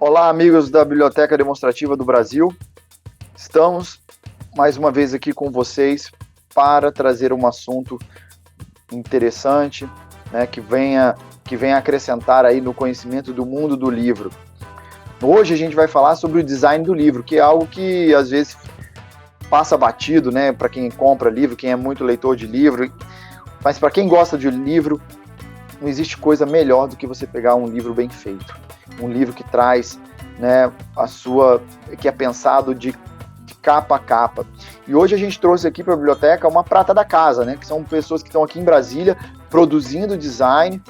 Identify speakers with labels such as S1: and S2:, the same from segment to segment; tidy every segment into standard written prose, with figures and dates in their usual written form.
S1: Olá, amigos da Biblioteca Demonstrativa do Brasil. Estamos mais uma vez aqui com vocês para trazer um assunto interessante, né, que venha acrescentar aí no conhecimento do mundo do livro. Hoje a gente vai falar sobre o design do livro, que é algo que às vezes passa batido, né, para quem compra livro, quem é muito leitor de livro, mas para quem gosta de livro, não existe coisa melhor do que você pegar um livro bem feito, um livro que traz, né, que é pensado de capa a capa. E hoje a gente trouxe aqui para a biblioteca uma prata da casa, né, que são pessoas que estão aqui em Brasília produzindo design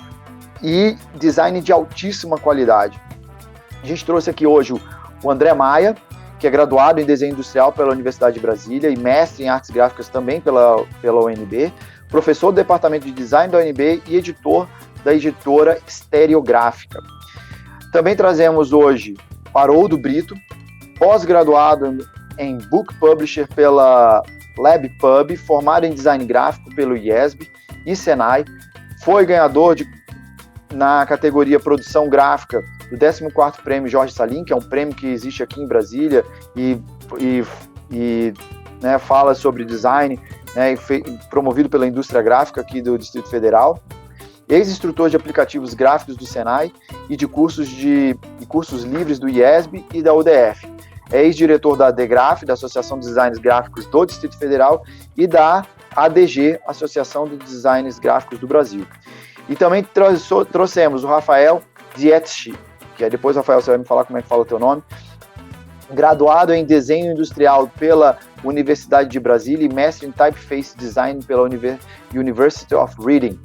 S1: e design de altíssima qualidade. A gente trouxe aqui hoje o André Maia, que é graduado em desenho industrial pela Universidade de Brasília e mestre em artes gráficas também pela UNB, professor do departamento de design da UNB e editor da editora Estereográfica. Também trazemos hoje Haroldo Brito, pós-graduado em Book Publisher pela LabPub, formado em design gráfico pelo IESB e Senai, foi ganhador na categoria produção gráfica do 14º Prêmio Jorge Salim, que é um prêmio que existe aqui em Brasília e né, fala sobre design, né, promovido pela indústria gráfica aqui do Distrito Federal. Ex-instrutor de aplicativos gráficos do Senai e de cursos livres do IESB e da UDF. É ex-diretor da DGRAF, da Associação de Designers Gráficos do Distrito Federal, e da ADG, Associação de Designers Gráficos do Brasil. E também trouxemos o Rafael Dietzsch, que é depois, Rafael, você vai me falar como é que fala o teu nome, graduado em Desenho Industrial pela Universidade de Brasília e mestre em Typeface Design pela University of Reading.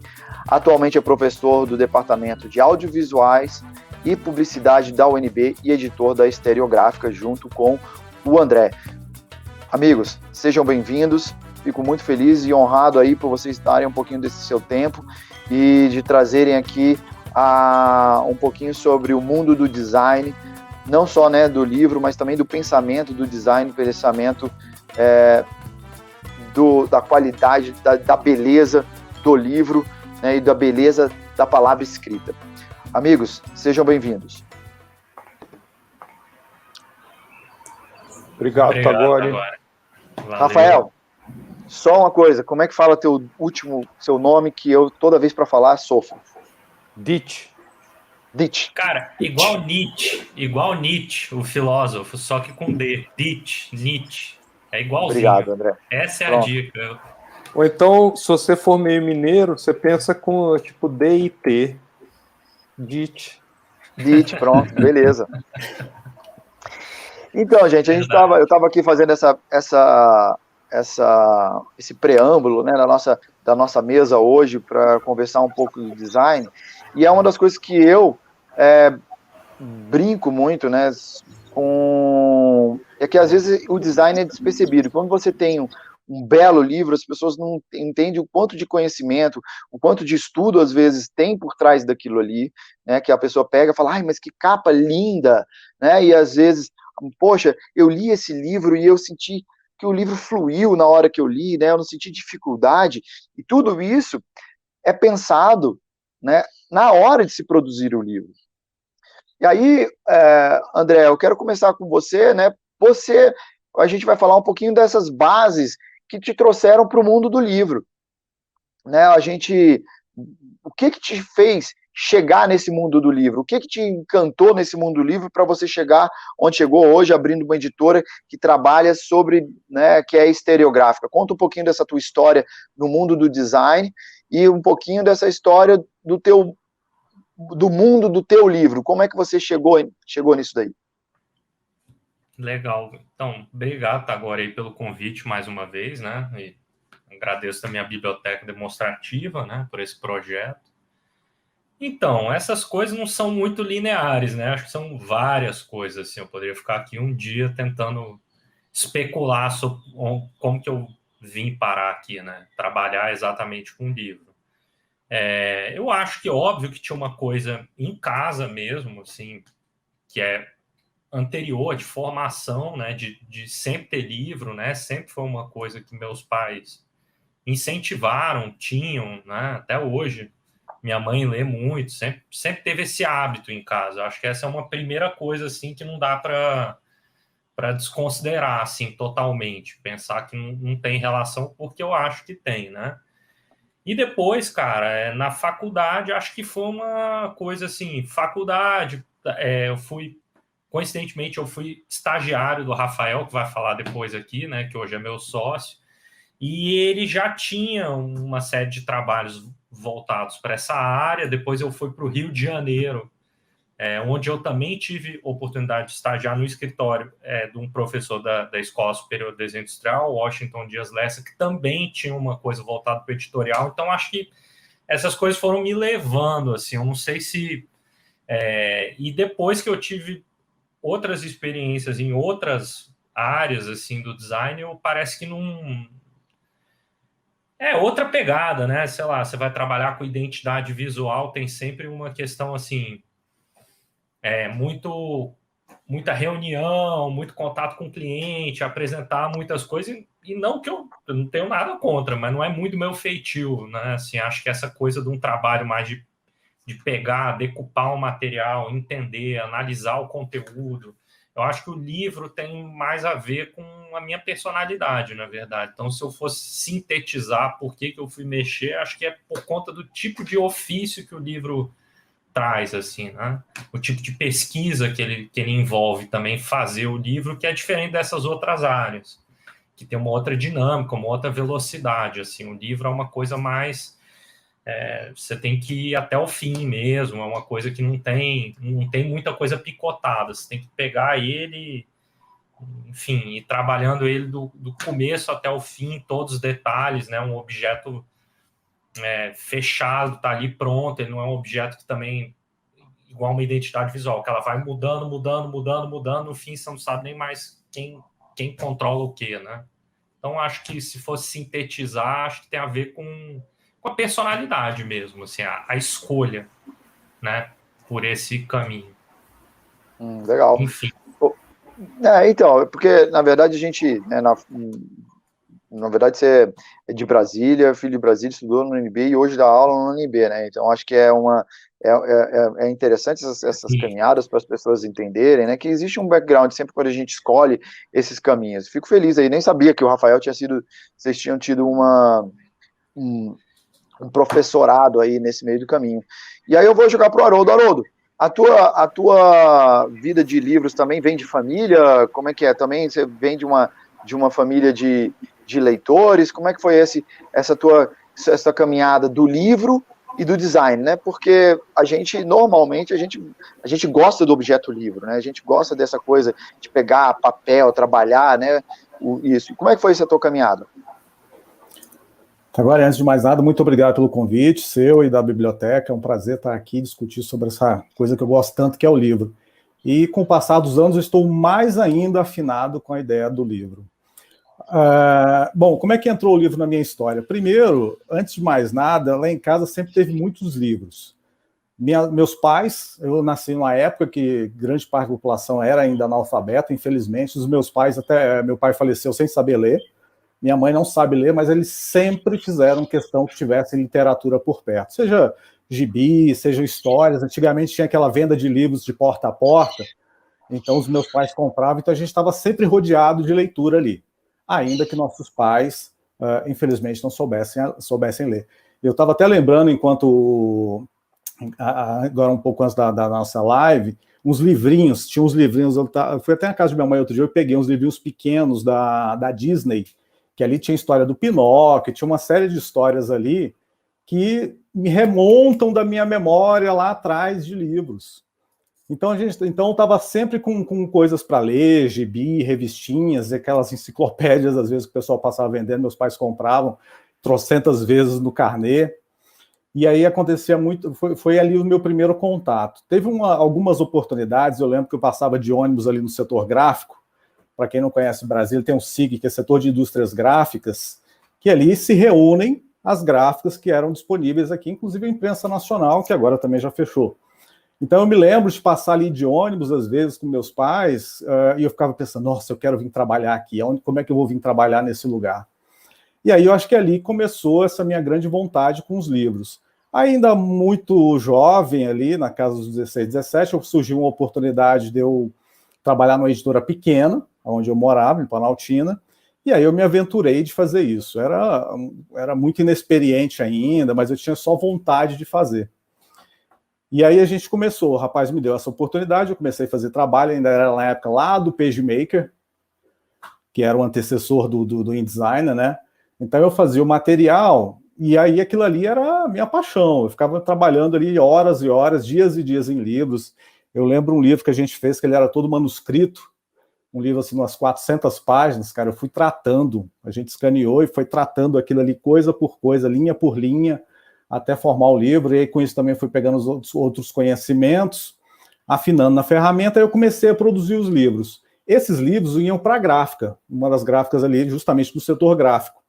S1: Atualmente é professor do Departamento de Audiovisuais e Publicidade da UNB e editor da Estereográfica, junto com o André. Amigos, sejam bem-vindos. Fico muito feliz e honrado aí por vocês darem um pouquinho desse seu tempo e de trazerem aqui um pouquinho sobre o mundo do design, não só, né, do livro, mas também do pensamento do design, pensamento da qualidade, da beleza do livro, né, e da beleza da palavra escrita. Amigos, sejam bem-vindos.
S2: Obrigado, Tagore.
S1: Rafael, só uma coisa, como é que fala seu nome, que eu, toda vez para falar, sofro?
S2: Ditch.
S3: Cara, igual Nietzsche, o filósofo, só que com D. Nietzsche. É igualzinho.
S1: Obrigado, André.
S3: Essa é
S1: Pronto.
S3: a dica.
S2: Ou então, se você for meio mineiro, você pensa com, tipo, D e T. Ditch,
S1: pronto, beleza. Então, gente, eu estava aqui fazendo esse preâmbulo, né, da nossa mesa hoje para conversar um pouco do design, e é uma das coisas que eu brinco muito, né, é que às vezes o design é despercebido. Quando você tem um belo livro, as pessoas não entendem o quanto de conhecimento, o quanto de estudo, às vezes, tem por trás daquilo ali, né, que a pessoa pega e fala, ai, mas que capa linda, né, e às vezes, poxa, eu li esse livro e eu senti que o livro fluiu na hora que eu li, né, eu não senti dificuldade, e tudo isso é pensado, né, na hora de se produzir o livro. E aí, André, eu quero começar com você, né, a gente vai falar um pouquinho dessas bases que te trouxeram para o mundo do livro, né? O que te fez chegar nesse mundo do livro? O que te encantou nesse mundo do livro para você chegar onde chegou hoje, abrindo uma editora que trabalha sobre, né, que é Estereográfica? Conta um pouquinho dessa tua história no mundo do design e um pouquinho dessa história do mundo do teu livro. Como é que você chegou nisso daí?
S3: Legal. Então, obrigado, Tagore, aí pelo convite mais uma vez, né? E agradeço também a Biblioteca Demonstrativa, né, por esse projeto. Então, essas coisas não são muito lineares, né? Acho que são várias coisas, assim. Eu poderia ficar aqui um dia tentando especular sobre como que eu vim parar aqui, né? Trabalhar exatamente com o livro. Eu acho que óbvio que tinha uma coisa em casa mesmo, assim, que é anterior, de formação, né, de sempre ter livro, né, sempre foi uma coisa que meus pais incentivaram, tinham, né, até hoje Minha mãe lê muito, sempre teve esse hábito em casa. Eu acho que essa é uma primeira coisa assim que não dá para desconsiderar assim totalmente, pensar que não tem relação, porque eu acho que tem, né? E depois, cara, na faculdade, acho que foi uma coisa assim, faculdade, coincidentemente, eu fui estagiário do Rafael, que vai falar depois aqui, né, que hoje é meu sócio, e ele já tinha uma série de trabalhos voltados para essa área. Depois eu fui para o Rio de Janeiro, onde eu também tive oportunidade de estagiar no escritório de um professor da Escola Superior de Desenho Industrial, Washington Dias Lessa, que também tinha uma coisa voltada para o editorial. Então, acho que essas coisas foram me levando, assim, eu não sei se... E depois que eu tive outras experiências em outras áreas, assim, do design, parece que não... É outra pegada, né? Sei lá, você vai trabalhar com identidade visual, tem sempre uma questão, assim, muita reunião, muito contato com o cliente, apresentar muitas coisas, e não que eu não tenho nada contra, mas não é muito meu feitio, né? Assim, acho que essa coisa de um trabalho mais de pegar, decupar o material, entender, analisar o conteúdo. Eu acho que o livro tem mais a ver com a minha personalidade, na verdade. Então, se eu fosse sintetizar por que eu fui mexer, acho que é por conta do tipo de ofício que o livro traz, assim, né? O tipo de pesquisa que ele envolve também fazer o livro, que é diferente dessas outras áreas, que tem uma outra dinâmica, uma outra velocidade, assim. O livro é uma coisa mais... você tem que ir até o fim mesmo, é uma coisa que não tem muita coisa picotada, você tem que pegar ele, enfim, ir trabalhando ele do começo até o fim, todos os detalhes, né? Um objeto fechado, tá ali pronto, ele não é um objeto que também, igual uma identidade visual, que ela vai mudando, no fim você não sabe nem mais quem controla o quê, né? Então, acho que se fosse sintetizar, acho que tem a ver com a personalidade mesmo, assim, a escolha, né, por esse caminho.
S1: Legal.
S3: Enfim.
S1: Então, porque na verdade a gente, né, na verdade você é de Brasília, filho de Brasília, estudou no UNB e hoje dá aula no UNB, né? Então acho que é interessante essas caminhadas para as pessoas entenderem, né? Que existe um background sempre quando a gente escolhe esses caminhos. Fico feliz aí, nem sabia que o Rafael vocês tinham tido um professorado aí nesse meio do caminho. E aí eu vou jogar pro Haroldo. Haroldo, a tua vida de livros também vem de família? Como é que é? Também você vem de uma família de leitores? Como é que foi essa caminhada do livro e do design, né? Porque normalmente a gente gosta do objeto livro, né? A gente gosta dessa coisa de pegar papel, trabalhar, né? Isso. Como é que foi essa tua caminhada?
S4: Agora, antes de mais nada, muito obrigado pelo convite seu e da biblioteca. É um prazer estar aqui e discutir sobre essa coisa que eu gosto tanto, que é o livro. E com o passar dos anos, eu estou mais ainda afinado com a ideia do livro. Bom, como é que entrou o livro na minha história? Primeiro, antes de mais nada, lá em casa sempre teve muitos livros. Meus pais, eu nasci numa época que grande parte da população era ainda analfabeta, infelizmente. Os meus pais, meu pai faleceu sem saber ler. Minha mãe não sabe ler, mas eles sempre fizeram questão que tivesse literatura por perto. Seja gibi, seja histórias. Antigamente tinha aquela venda de livros de porta a porta. Então os meus pais compravam, então a gente estava sempre rodeado de leitura ali. Ainda que nossos pais, infelizmente, não soubessem ler. Eu estava até lembrando, agora um pouco antes da nossa live, tinha uns livrinhos, eu fui até na casa de minha mãe outro dia, eu peguei uns livrinhos pequenos da Disney, que ali tinha a história do Pinóquio, tinha uma série de histórias ali que me remontam da minha memória lá atrás de livros. Então eu estava sempre com coisas para ler, gibi, revistinhas, aquelas enciclopédias, às vezes, que o pessoal passava vendendo, meus pais compravam trocentas vezes no carnê. E aí acontecia muito, foi ali o meu primeiro contato. Teve algumas oportunidades, eu lembro que eu passava de ônibus ali no setor gráfico. Para quem não conhece Brasília, tem um SIG, que é setor de indústrias gráficas, que ali se reúnem as gráficas que eram disponíveis aqui, inclusive a imprensa nacional, que agora também já fechou. Então eu me lembro de passar ali de ônibus, às vezes, com meus pais, e eu ficava pensando, nossa, eu quero vir trabalhar aqui, como é que eu vou vir trabalhar nesse lugar? E aí eu acho que ali começou essa minha grande vontade com os livros. Ainda muito jovem ali, na casa dos 16, 17, surgiu uma oportunidade de eu trabalhar numa editora pequena, onde eu morava, em Planaltina, e aí eu me aventurei de fazer isso. Era muito inexperiente ainda, mas eu tinha só vontade de fazer. E aí a gente começou, o rapaz me deu essa oportunidade, eu comecei a fazer trabalho, ainda era na época lá do PageMaker, que era o antecessor do InDesign, né? Então eu fazia o material, e aí aquilo ali era a minha paixão, eu ficava trabalhando ali horas e horas, dias e dias em livros. Eu lembro um livro que a gente fez, que ele era todo manuscrito, um livro assim, umas 400 páginas, cara, eu fui tratando, a gente escaneou e foi tratando aquilo ali coisa por coisa, linha por linha, até formar o livro, e aí com isso também fui pegando os outros conhecimentos, afinando na ferramenta, e eu comecei a produzir os livros. Esses livros iam para a gráfica, uma das gráficas ali, justamente do setor gráfico.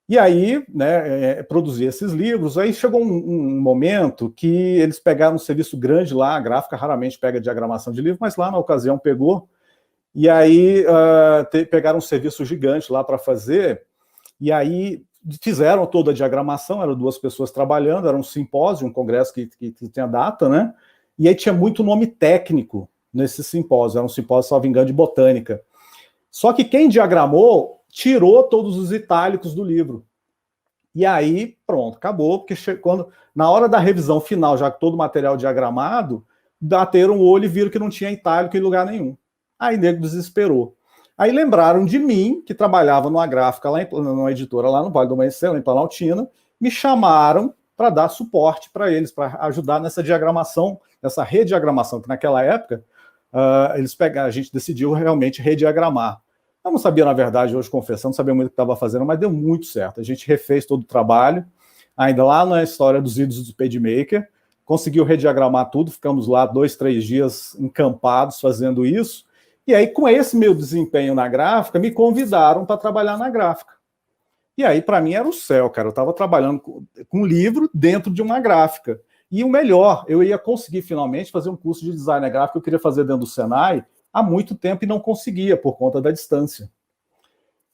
S4: E aí, né, produzi esses livros, aí chegou um momento que eles pegaram um serviço grande lá, a gráfica raramente pega diagramação de livro, mas lá na ocasião pegou, e aí pegaram um serviço gigante lá para fazer, e aí fizeram toda a diagramação, eram 2 pessoas trabalhando, era um simpósio, um congresso que tinha data, né? E aí tinha muito nome técnico nesse simpósio, era um simpósio, salvo engano, de botânica. Só que quem diagramou tirou todos os itálicos do livro. E aí, pronto, acabou, porque na hora da revisão final, já que todo o material diagramado, bateram o olho e viram que não tinha itálico em lugar nenhum. Aí o nego desesperou. Aí lembraram de mim, que trabalhava numa gráfica, numa editora lá no Vale do Amanhecer, lá em Planaltina, me chamaram para dar suporte para eles, para ajudar nessa diagramação, nessa rediagramação, que naquela época a gente decidiu realmente rediagramar. Eu não sabia, na verdade, hoje confessando, não sabia muito o que estava fazendo, mas deu muito certo. A gente refez todo o trabalho, ainda lá na história dos vídeos do PageMaker, conseguiu rediagramar tudo, ficamos lá 2, 3 dias encampados fazendo isso, e aí, com esse meu desempenho na gráfica, me convidaram para trabalhar na gráfica. E aí, para mim, era o céu, cara. Eu estava trabalhando com um livro dentro de uma gráfica. E o melhor, eu ia conseguir finalmente fazer um curso de design gráfico que eu queria fazer dentro do Senai há muito tempo e não conseguia por conta da distância.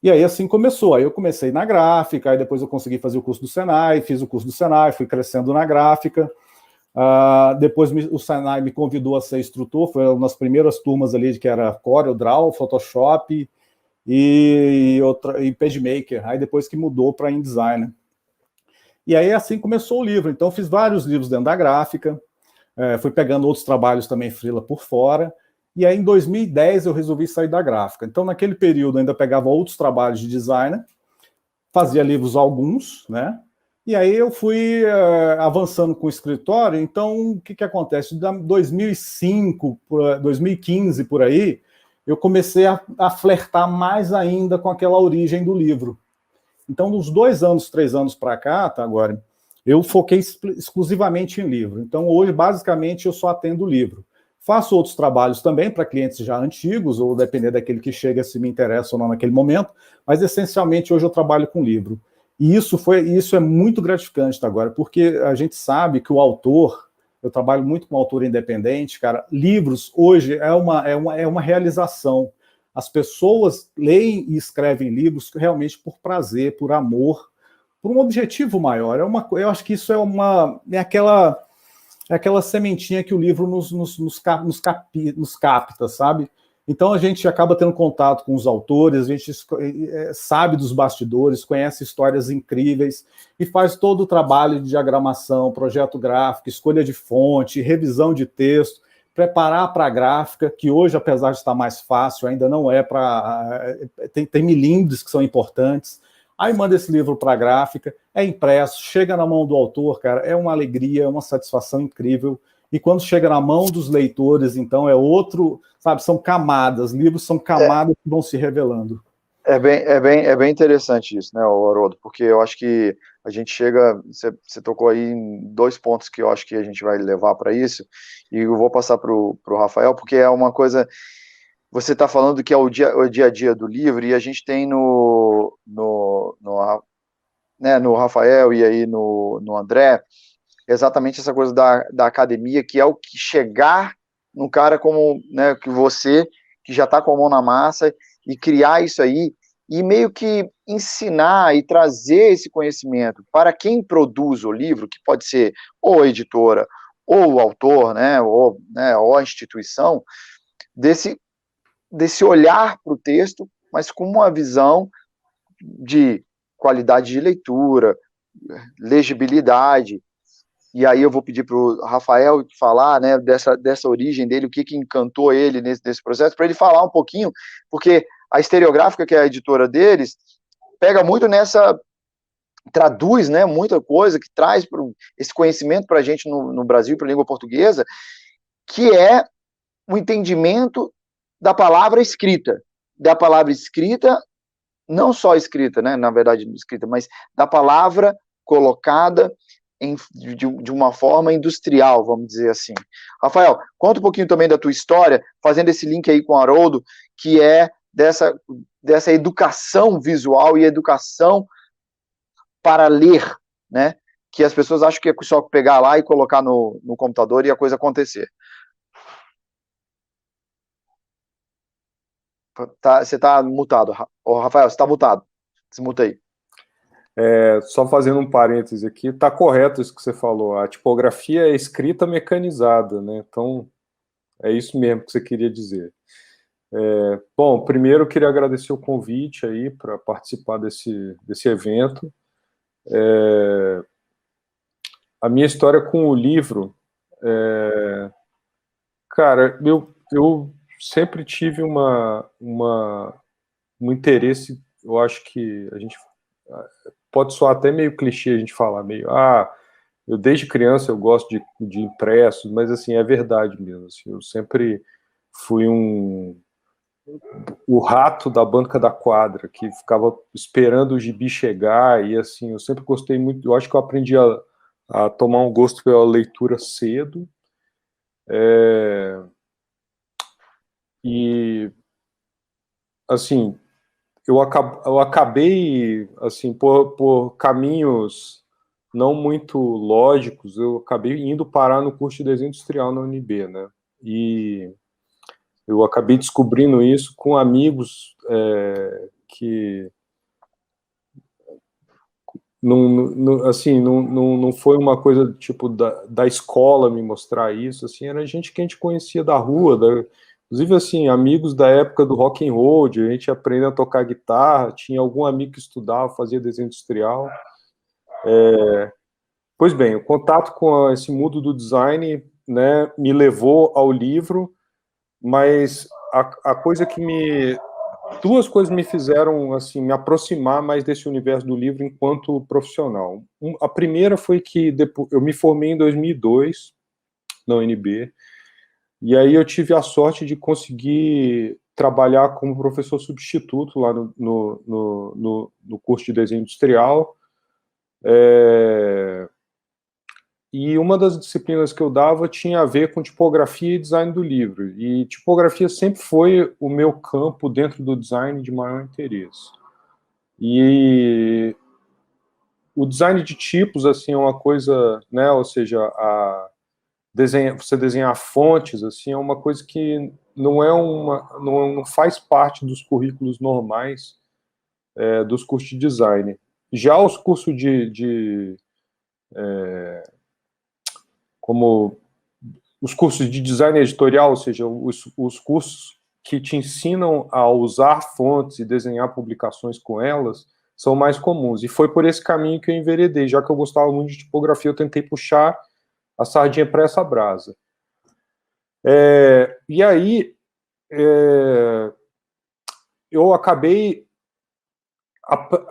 S4: E aí assim começou. Aí eu comecei na gráfica, aí depois eu consegui fazer o curso do Senai, fiz o curso do Senai, fui crescendo na gráfica. Depois o Senai me convidou a ser instrutor, foi uma das primeiras turmas ali que era CorelDRAW, Photoshop e PageMaker. Aí depois que mudou para InDesign. E aí assim começou o livro. Então fiz vários livros dentro da gráfica, fui pegando outros trabalhos também freela por fora. E aí, em 2010, eu resolvi sair da gráfica. Então, naquele período, eu ainda pegava outros trabalhos de designer, fazia livros alguns, né? E aí eu fui avançando com o escritório. Então, o que acontece? De 2005, 2015, por aí, eu comecei a flertar mais ainda com aquela origem do livro. Então, nos 2 anos, 3 anos para cá, tá, agora, eu foquei exclusivamente em livro. Então, hoje, basicamente, eu só atendo livro. Faço outros trabalhos também para clientes já antigos, ou depender daquele que chega, se me interessa ou não naquele momento, mas essencialmente hoje eu trabalho com livro. E isso é muito gratificante agora, porque a gente sabe que o autor, eu trabalho muito com autor independente, cara, livros hoje é uma realização. As pessoas leem e escrevem livros realmente por prazer, por amor, por um objetivo maior. Eu acho que isso é aquela sementinha que o livro nos capta, sabe? Então a gente acaba tendo contato com os autores, a gente sabe dos bastidores, conhece histórias incríveis e faz todo o trabalho de diagramação, projeto gráfico, escolha de fonte, revisão de texto, preparar para a gráfica, que hoje, apesar de estar mais fácil, ainda não é para... Tem milímetros que são importantes. Aí manda esse livro para a gráfica, é impresso, chega na mão do autor, cara, é uma alegria, é uma satisfação incrível. E quando chega na mão dos leitores, então é outro, sabe, são camadas, livros são camadas que vão se revelando.
S1: É bem interessante isso, né, Haroldo, porque eu acho que a gente chega, você tocou aí em 2 pontos que eu acho que a gente vai levar para isso, e eu vou passar para o Rafael, porque é uma coisa... Você está falando que é o dia a dia do livro, e a gente tem no Rafael e aí no André, exatamente essa coisa da academia, que é o que chegar num cara como, né, que você, que já está com a mão na massa, e criar isso aí, e meio que ensinar e trazer esse conhecimento para quem produz o livro, que pode ser ou a editora, ou o autor, né, ou a instituição, desse olhar para o texto, mas com uma visão de qualidade de leitura, legibilidade. E aí eu vou pedir para o Rafael falar, né, dessa origem dele, o que encantou ele nesse processo, para ele falar um pouquinho, porque a Estereográfica, que é a editora deles, pega muito traduz, né, muita coisa, que traz esse conhecimento para a gente no Brasil, para a língua portuguesa, que é o entendimento da palavra escrita, não só escrita, né, na verdade escrita, mas da palavra colocada de uma forma industrial, vamos dizer assim. Rafael, conta um pouquinho também da tua história, fazendo esse link aí com o Haroldo, que é dessa educação visual e educação para ler, né, que as pessoas acham que é só pegar lá e colocar no computador e a coisa acontecer. Você está mutado. Rafael, você está mutado. Desmuta aí.
S2: Só fazendo um parêntese aqui, está correto isso que você falou. A tipografia é escrita mecanizada, né? Então, é isso mesmo que você queria dizer. Bom, primeiro eu queria agradecer o convite aí para participar desse evento. A minha história com o livro, cara, eu sempre tive um interesse, eu acho que a gente pode soar até meio clichê a gente falar meio, eu desde criança eu gosto de impressos, mas assim, é verdade mesmo, assim, eu sempre fui o rato da banca da quadra, que ficava esperando o gibi chegar, e assim, eu sempre gostei muito, eu acho que eu aprendi a tomar um gosto pela leitura cedo, e assim, eu acabei, assim, por caminhos não muito lógicos, eu acabei indo parar no curso de desenho industrial na UNB, né? E eu acabei descobrindo isso com amigos que não foi uma coisa tipo da escola me mostrar isso, assim, era gente que a gente conhecia da rua, inclusive assim, amigos da época do rock and roll, a gente aprendendo a tocar guitarra, tinha algum amigo que estudava, fazia desenho industrial. Pois bem, o contato com esse mundo do design, né, me levou ao livro, mas a coisa que duas coisas me fizeram assim me aproximar mais desse universo do livro enquanto profissional. A primeira foi que eu me formei em 2002 na UNB, e aí eu tive a sorte de conseguir trabalhar como professor substituto lá no curso de desenho industrial. E uma das disciplinas que eu dava tinha a ver com tipografia e design do livro. E tipografia sempre foi o meu campo dentro do design de maior interesse. E o design de tipos, assim, é uma coisa, né, ou seja, você desenhar fontes, assim, é uma coisa que não faz parte dos currículos normais dos cursos de design. Já os cursos como os cursos de design editorial, ou seja, os cursos que te ensinam a usar fontes e desenhar publicações com elas, são mais comuns. E foi por esse caminho que eu enveredei. Já que eu gostava muito de tipografia, eu tentei puxar a sardinha para essa brasa. E aí, eu acabei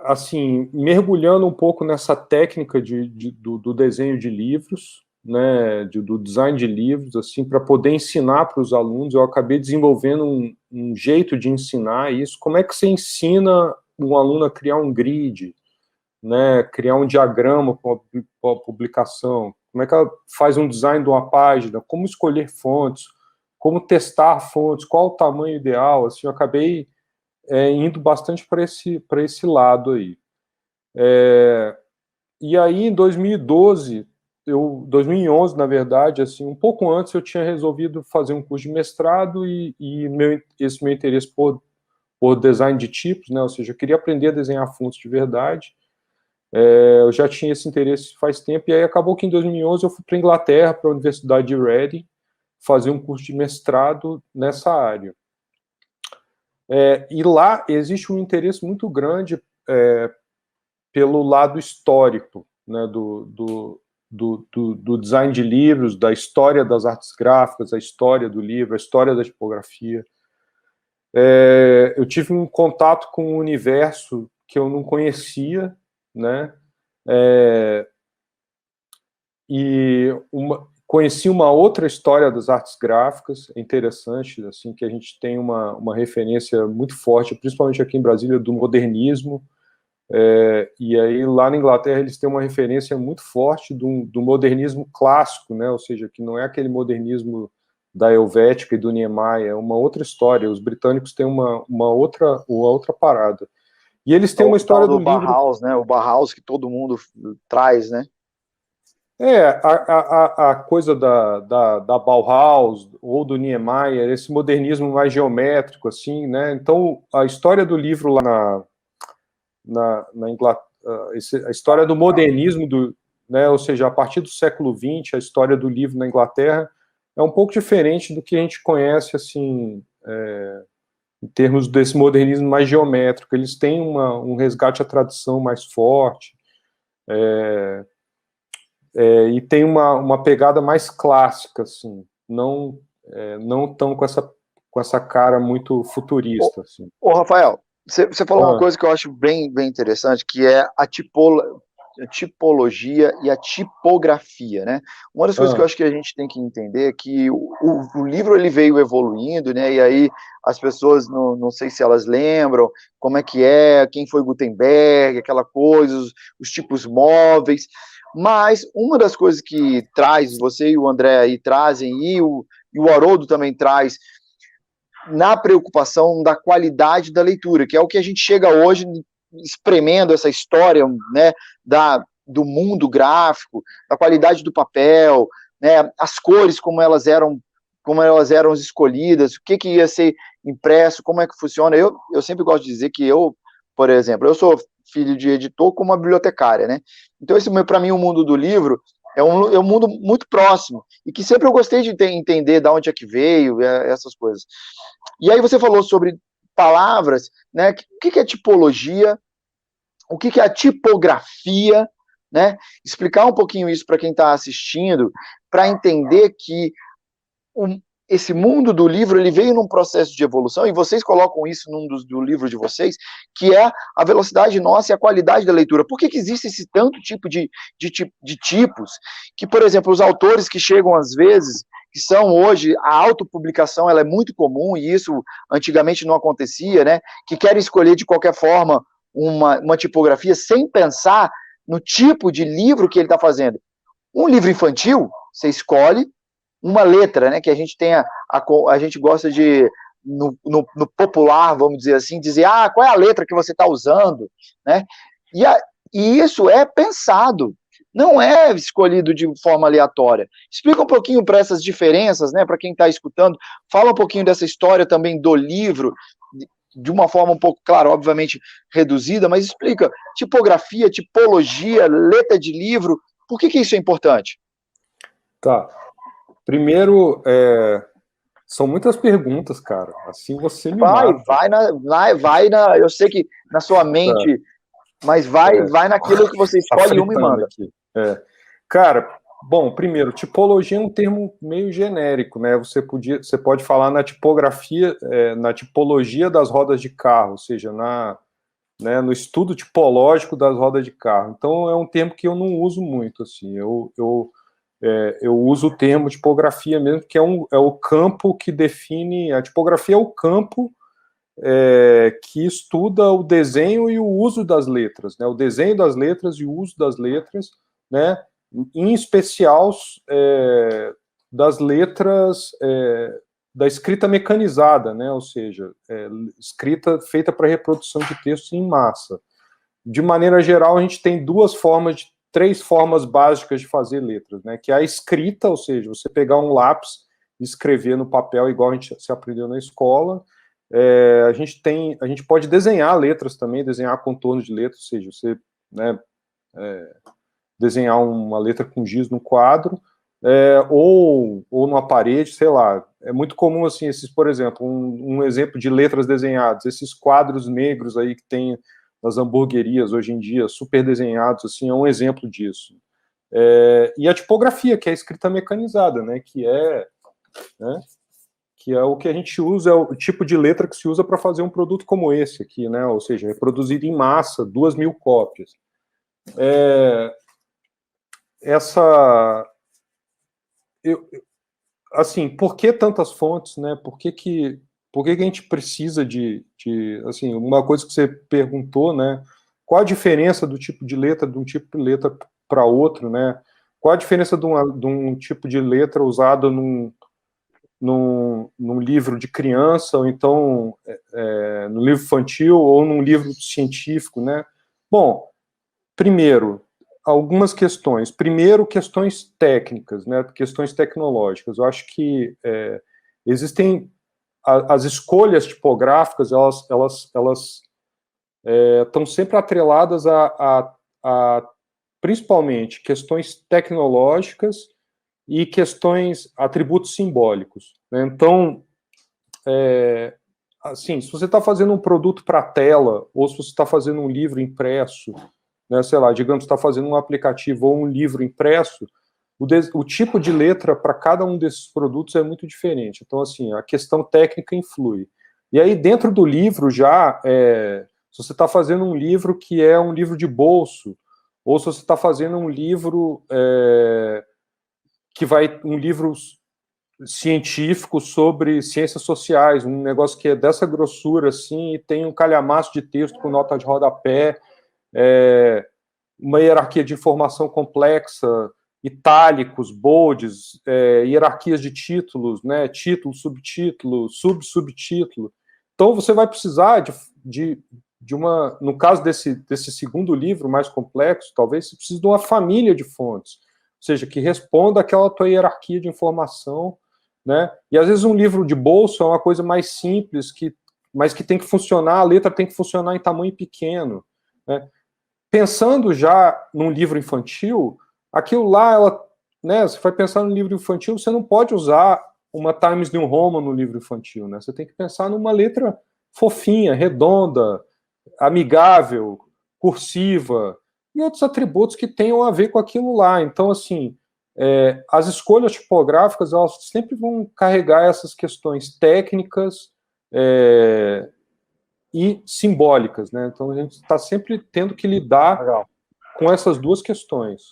S2: assim, mergulhando um pouco nessa técnica do desenho de livros, né, do design de livros, assim, para poder ensinar para os alunos. Eu acabei desenvolvendo um jeito de ensinar isso. Como é que você ensina um aluno a criar um grid, né, criar um diagrama para a publicação? Como é que ela faz um design de uma página? Como escolher fontes? Como testar fontes? Qual o tamanho ideal? Assim, eu acabei indo bastante para esse lado aí. E aí, em 2012, 2011, na verdade, assim, um pouco antes, eu tinha resolvido fazer um curso de mestrado e esse meu interesse por por design de tipos, né? Ou seja, eu queria aprender a desenhar fontes de verdade. Eu já tinha esse interesse faz tempo, e aí acabou que em 2011 eu fui para a Inglaterra, para a Universidade de Reading, fazer um curso de mestrado nessa área. E lá existe um interesse muito grande pelo lado histórico, né, do design de livros, da história das artes gráficas, a história do livro, a história da tipografia. Eu tive um contato com um universo que eu não conhecia, né, conheci uma outra história das artes gráficas, interessante, assim, que a gente tem uma referência muito forte, principalmente aqui em Brasília, do modernismo. E aí lá na Inglaterra eles têm uma referência muito forte do modernismo clássico, né? Ou seja, que não é aquele modernismo da Helvética e do Niemeyer, é uma outra história. Os britânicos têm uma outra parada. E eles têm uma história do livro...
S1: Bauhaus, né? O Bauhaus que todo mundo traz, né?
S2: A coisa da Bauhaus ou do Niemeyer, esse modernismo mais geométrico, assim, né? Então, a história do livro lá na Inglaterra, a história do modernismo, né? Ou seja, a partir do século XX, a história do livro na Inglaterra é um pouco diferente do que a gente conhece, assim, em termos desse modernismo mais geométrico. Eles têm um resgate à tradição mais forte, e tem uma pegada mais clássica, assim, não tão com essa cara muito futurista. Assim.
S1: Ô Rafael, você falou uma coisa que eu acho bem interessante, que é a tipologia e a tipografia, né? Uma das coisas que eu acho que a gente tem que entender é que o livro ele veio evoluindo, né? E aí as pessoas, não sei se elas lembram como é que quem foi Gutenberg, aquela coisa, os tipos móveis. Mas uma das coisas que traz, você e o André aí trazem, e o Haroldo também traz, na preocupação da qualidade da leitura, que é o que a gente chega hoje espremendo essa história, né, do mundo gráfico, da qualidade do papel, né, as cores, como elas eram escolhidas, o que ia ser impresso, como é que funciona. Eu sempre gosto de dizer que por exemplo, eu sou filho de editor com uma bibliotecária, né? Então, para mim, o mundo do livro é um mundo muito próximo, e que sempre eu gostei de entender de onde é que veio, essas coisas. E aí você falou sobre palavras, né? O que é tipologia, o que é a tipografia, né? Explicar um pouquinho isso para quem está assistindo, para entender que esse mundo do livro ele veio num processo de evolução, e vocês colocam isso do livro de vocês, que é a velocidade nossa e a qualidade da leitura. Por que existe esse tanto tipo de tipos, que, por exemplo, os autores que chegam às vezes, que são hoje, a autopublicação ela é muito comum, e isso antigamente não acontecia, né? Que querem escolher de qualquer forma uma tipografia sem pensar no tipo de livro que ele está fazendo. Um livro infantil, você escolhe uma letra, né, que a gente tem a gente gosta de, no popular, vamos dizer assim, dizer, qual é a letra que você está usando, né, e isso é pensado, não é escolhido de forma aleatória. Explica um pouquinho para essas diferenças, né, para quem está escutando, fala um pouquinho dessa história também do livro, de uma forma um pouco, claro, obviamente reduzida, mas explica tipografia, tipologia, letra de livro, por que isso é importante?
S2: Tá. Primeiro, são muitas perguntas, cara. Assim você me mata.
S1: Vai na. Eu sei que na sua mente, mas vai naquilo que você escolhe e me manda.
S2: Cara, bom, primeiro, tipologia é um termo meio genérico, né? Você pode falar na tipografia, na tipologia das rodas de carro, ou seja, no estudo tipológico das rodas de carro. Então é um termo que eu não uso muito, assim. Eu uso o termo tipografia mesmo, que é o campo que define... A tipografia é o campo que estuda o desenho e o uso das letras, né? O desenho das letras e o uso das letras, né? Em especial das letras da escrita mecanizada, né? Ou seja, escrita feita para reprodução de textos em massa. De maneira geral, a gente tem três formas básicas de fazer letras, né? Que é a escrita, ou seja, você pegar um lápis e escrever no papel igual a gente se aprendeu na escola. a gente pode desenhar letras também, desenhar contornos de letras, ou seja, você, né, desenhar uma letra com giz no quadro, ou numa parede, sei lá. É muito comum, assim, por exemplo, um exemplo de letras desenhadas, esses quadros negros aí que tem nas hamburguerias hoje em dia, super desenhados, assim, é um exemplo disso. E a tipografia, que é a escrita mecanizada, né, que é o que a gente usa, é o tipo de letra que se usa para fazer um produto como esse aqui, né, ou seja, é produzido em massa, 2.000 cópias. Assim, por que tantas fontes, né? Por que a gente precisa assim, uma coisa que você perguntou, né? Qual a diferença do tipo de letra de um tipo de letra para outro, né? Qual a diferença de um tipo de letra usado num livro de criança, ou então no livro infantil, ou num livro científico, né? Bom, primeiro, algumas questões. Primeiro, questões técnicas, né? Questões tecnológicas. Eu acho que existem as escolhas tipográficas, elas estão sempre atreladas a principalmente questões tecnológicas e questões, atributos simbólicos, né? Então, assim, se você está fazendo um produto para tela, ou se você está fazendo um livro impresso, né, sei lá, digamos, está fazendo um aplicativo ou um livro impresso, o tipo de letra para cada um desses produtos é muito diferente. Então, assim, a questão técnica influi. E aí, dentro do livro, já, se você está fazendo um livro que é um livro de bolso, ou se você está fazendo um livro um livro científico sobre ciências sociais, um negócio que é dessa grossura, assim, e tem um calhamaço de texto com nota de rodapé, uma hierarquia de informação complexa, itálicos, bolds, hierarquias de títulos, né, título, subtítulo, subtítulo. Então, você vai precisar de uma... No caso desse segundo livro, mais complexo, talvez você precise de uma família de fontes, ou seja, que responda àquela tua hierarquia de informação, né? E, às vezes, um livro de bolso é uma coisa mais simples, mas que tem que funcionar, a letra tem que funcionar em tamanho pequeno, né? Pensando já num livro infantil, aquilo lá, né, você vai pensar no livro infantil, você não pode usar uma Times New Roman no livro infantil, né? Você tem que pensar numa letra fofinha, redonda, amigável, cursiva, e outros atributos que tenham a ver com aquilo lá. Então, assim, as escolhas tipográficas, elas sempre vão carregar essas questões técnicas e simbólicas, né? Então, a gente está sempre tendo que lidar com essas duas questões.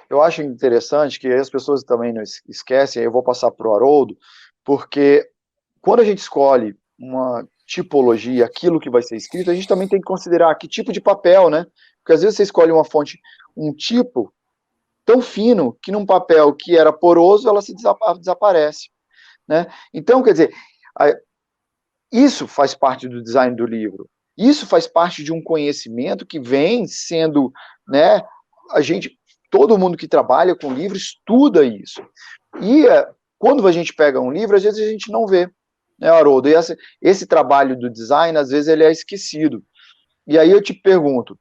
S1: Eu acho interessante que as pessoas também não esquecem, aí eu vou passar para o Haroldo, porque quando a gente escolhe uma tipologia, aquilo que vai ser escrito, a gente também tem que considerar que tipo de papel, né? Porque às vezes você escolhe uma fonte, um tipo tão fino, que num papel que era poroso, ela se desaparece, né? Então, quer dizer, isso faz parte do design do livro. Isso faz parte de um conhecimento que vem sendo, né, todo mundo que trabalha com livro estuda isso. E quando a gente pega um livro, às vezes a gente não vê, né, Haroldo? E esse trabalho do design, às vezes ele é esquecido. E aí eu te pergunto,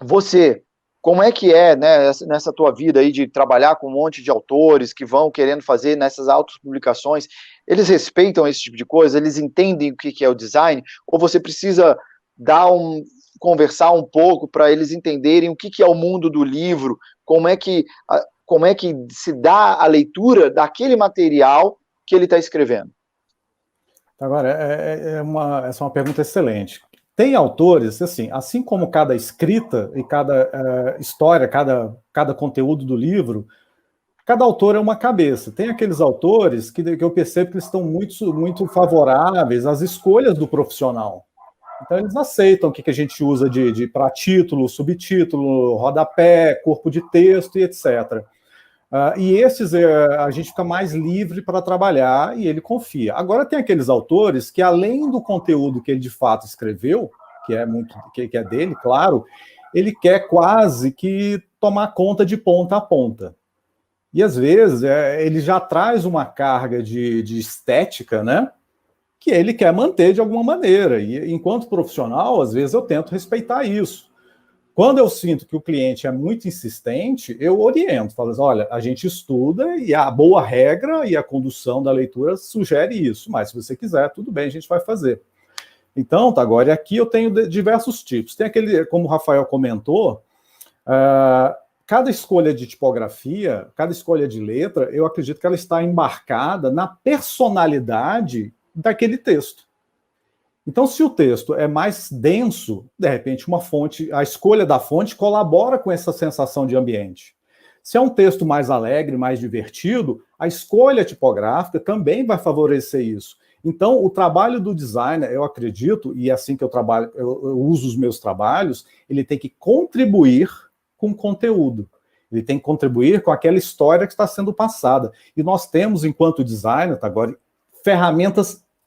S1: você, como é que né, nessa tua vida aí de trabalhar com um monte de autores que vão querendo fazer nessas autopublicações, eles respeitam esse tipo de coisa? Eles entendem o que é o design? Ou você precisa conversar um pouco para eles entenderem o que é o mundo do livro, como é que se dá a leitura daquele material que ele está escrevendo?
S4: Agora, essa é uma pergunta excelente. Tem autores, assim como cada escrita e cada história, cada conteúdo do livro, cada autor é uma cabeça. Tem aqueles autores que eu percebo que eles estão muito, muito favoráveis às escolhas do profissional. Então, eles aceitam o que a gente usa para título, subtítulo, rodapé, corpo de texto e etc. E esses a gente fica mais livre para trabalhar e ele confia. Agora, tem aqueles autores que, além do conteúdo que ele de fato escreveu, que é dele, claro, ele quer quase que tomar conta de ponta a ponta. E, às vezes, ele já traz uma carga de estética, né? que ele quer manter de alguma maneira. E, enquanto profissional, às vezes eu tento respeitar isso. Quando eu sinto que o cliente é muito insistente, eu oriento, falo assim, olha, a gente estuda e a boa regra e a condução da leitura sugere isso, mas se você quiser, tudo bem, a gente vai fazer. Então, Tagore, aqui eu tenho diversos tipos. Tem aquele, como o Rafael comentou, cada escolha de tipografia, cada escolha de letra, eu acredito que ela está embarcada na personalidade daquele texto. Então, se o texto é mais denso, de repente uma fonte, a escolha da fonte colabora com essa sensação de ambiente. Se é um texto mais alegre, mais divertido, a escolha tipográfica também vai favorecer isso. Então, o trabalho do designer, eu acredito, e é assim que eu trabalho, eu uso os meus trabalhos, ele tem que contribuir com o conteúdo. Ele tem que contribuir com aquela história que está sendo passada. E nós temos, enquanto designer, agora,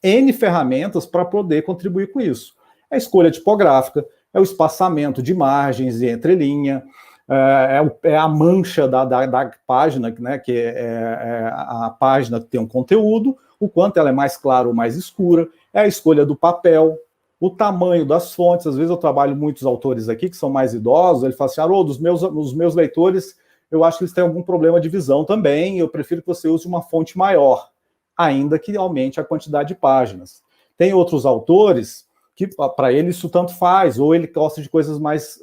S4: N ferramentas para poder contribuir com isso. É a escolha tipográfica, é o espaçamento de margens e entrelinha, é a mancha da página, né, que é a página que tem um conteúdo, o quanto ela é mais clara ou mais escura, é a escolha do papel, o tamanho das fontes. Às vezes eu trabalho muitos autores aqui que são mais idosos, ele fala assim, Haroldo, os meus leitores, eu acho que eles têm algum problema de visão também, eu prefiro que você use uma fonte maior, ainda que aumente a quantidade de páginas. Tem outros autores que, para ele, isso tanto faz, ou ele gosta de coisas mais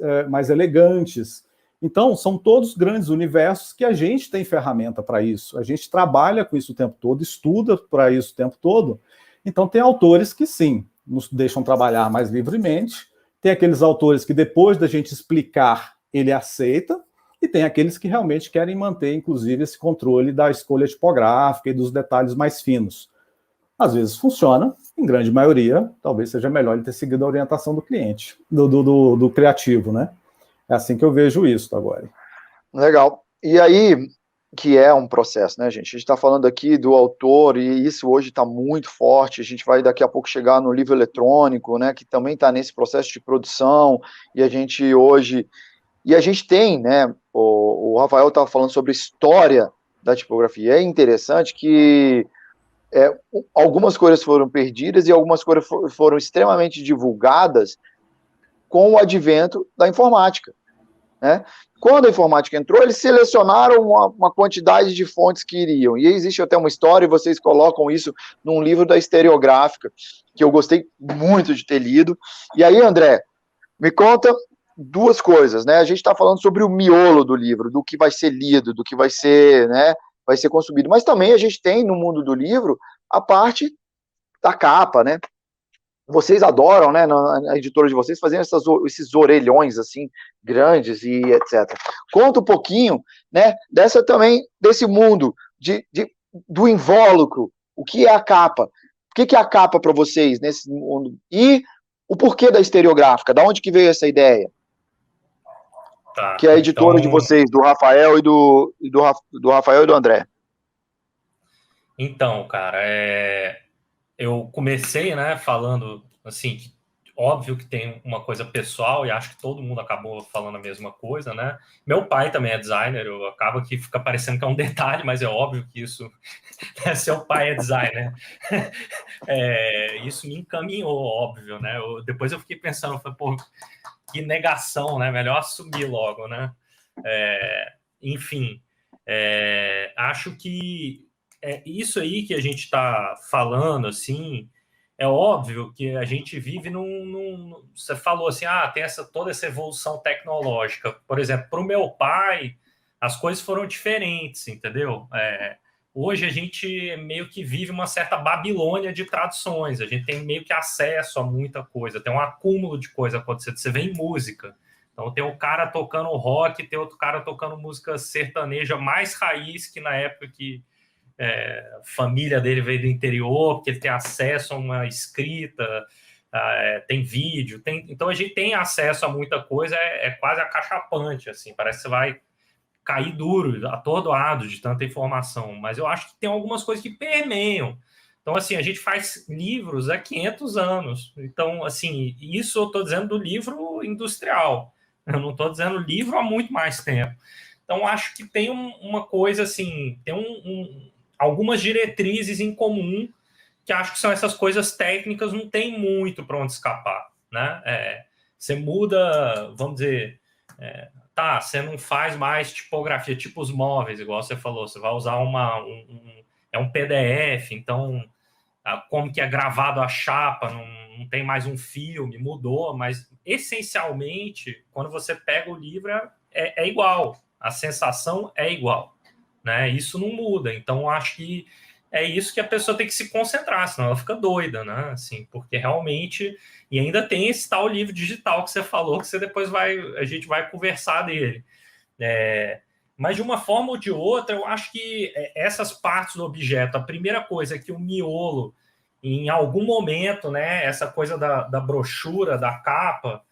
S4: elegantes. Então, são todos grandes universos que a gente tem ferramenta para isso. A gente trabalha com isso o tempo todo, estuda para isso o tempo todo. Então, tem autores que, sim, nos deixam trabalhar mais livremente. Tem aqueles autores que, depois da gente explicar, ele aceita. E tem aqueles que realmente querem manter, inclusive, esse controle da escolha tipográfica e dos detalhes mais finos. Às vezes funciona, em grande maioria, talvez seja melhor ele ter seguido a orientação do cliente, do criativo, né? É assim que eu vejo isso agora.
S1: Legal. E aí, que é um processo, né, gente? A gente está falando aqui do autor, e isso hoje está muito forte. A gente vai daqui a pouco chegar no livro eletrônico, né, que também está nesse processo de produção, e a gente hoje... E a gente tem, né, o Rafael estava falando sobre a história da tipografia. É interessante que algumas coisas foram perdidas e algumas coisas foram extremamente divulgadas com o advento da informática, né? Quando a informática entrou, eles selecionaram uma quantidade de fontes que iriam. E existe até uma história, e vocês colocam isso num livro da Estereográfica, que eu gostei muito de ter lido. E aí, André, me conta... duas coisas, né? A gente está falando sobre o miolo do livro, do que vai ser lido, do que vai ser, né, vai ser consumido. Mas também a gente tem no mundo do livro a parte da capa, né? Vocês adoram, né, na editora de vocês, fazendo esses orelhões assim grandes e etc. Conta um pouquinho, né, desse mundo do invólucro. O que é a capa? O que é a capa para vocês nesse mundo? E o porquê da Estereográfica? Da onde que veio essa ideia? Tá, que é a editora de vocês, do Rafael do Rafael e do André.
S3: Então, cara, eu comecei, né, falando assim, que óbvio que tem uma coisa pessoal, e acho que todo mundo acabou falando a mesma coisa, né? Meu pai também é designer, acaba que fica parecendo que é um detalhe, mas é óbvio que isso... Seu pai é designer. Isso me encaminhou, óbvio, né? Depois eu fiquei pensando, falei, pô, que negação, né? Melhor assumir logo, né? Enfim, acho que isso aí que a gente está falando, assim, é óbvio que a gente vive você falou assim, tem toda essa evolução tecnológica. Por exemplo, para o meu pai, as coisas foram diferentes, entendeu? Hoje a gente meio que vive uma certa Babilônia de traduções, a gente tem meio que acesso a muita coisa, tem um acúmulo de coisa acontecendo, você vê em música. Então tem um cara tocando rock, tem outro cara tocando música sertaneja mais raiz, que na época que a família dele veio do interior, porque ele tem acesso a uma escrita, tem vídeo, então a gente tem acesso a muita coisa, quase acachapante, assim, parece que você vai cair duro, atordoado de tanta informação, mas eu acho que tem algumas coisas que permeiam. Então, assim, a gente faz livros há 500 anos. Então, assim, isso eu estou dizendo do livro industrial. Eu não estou dizendo livro há muito mais tempo. Então, acho que tem uma coisa, assim, tem algumas diretrizes em comum que acho que são essas coisas técnicas, não tem muito para onde escapar, né? Você muda, vamos dizer, você não faz mais tipografia, tipos móveis, igual você falou, você vai usar um PDF, então como que é gravado a chapa, não tem mais um filme, mudou, mas essencialmente, quando você pega o livro, é igual, a sensação é igual, né? Isso não muda, então acho que é isso que a pessoa tem que se concentrar, senão ela fica doida, né? Assim, porque realmente, e ainda tem esse tal livro digital que você falou, que você depois a gente vai conversar dele. Mas de uma forma ou de outra, eu acho que essas partes do objeto, a primeira coisa é que o miolo, em algum momento, né, essa coisa da brochura, da capa,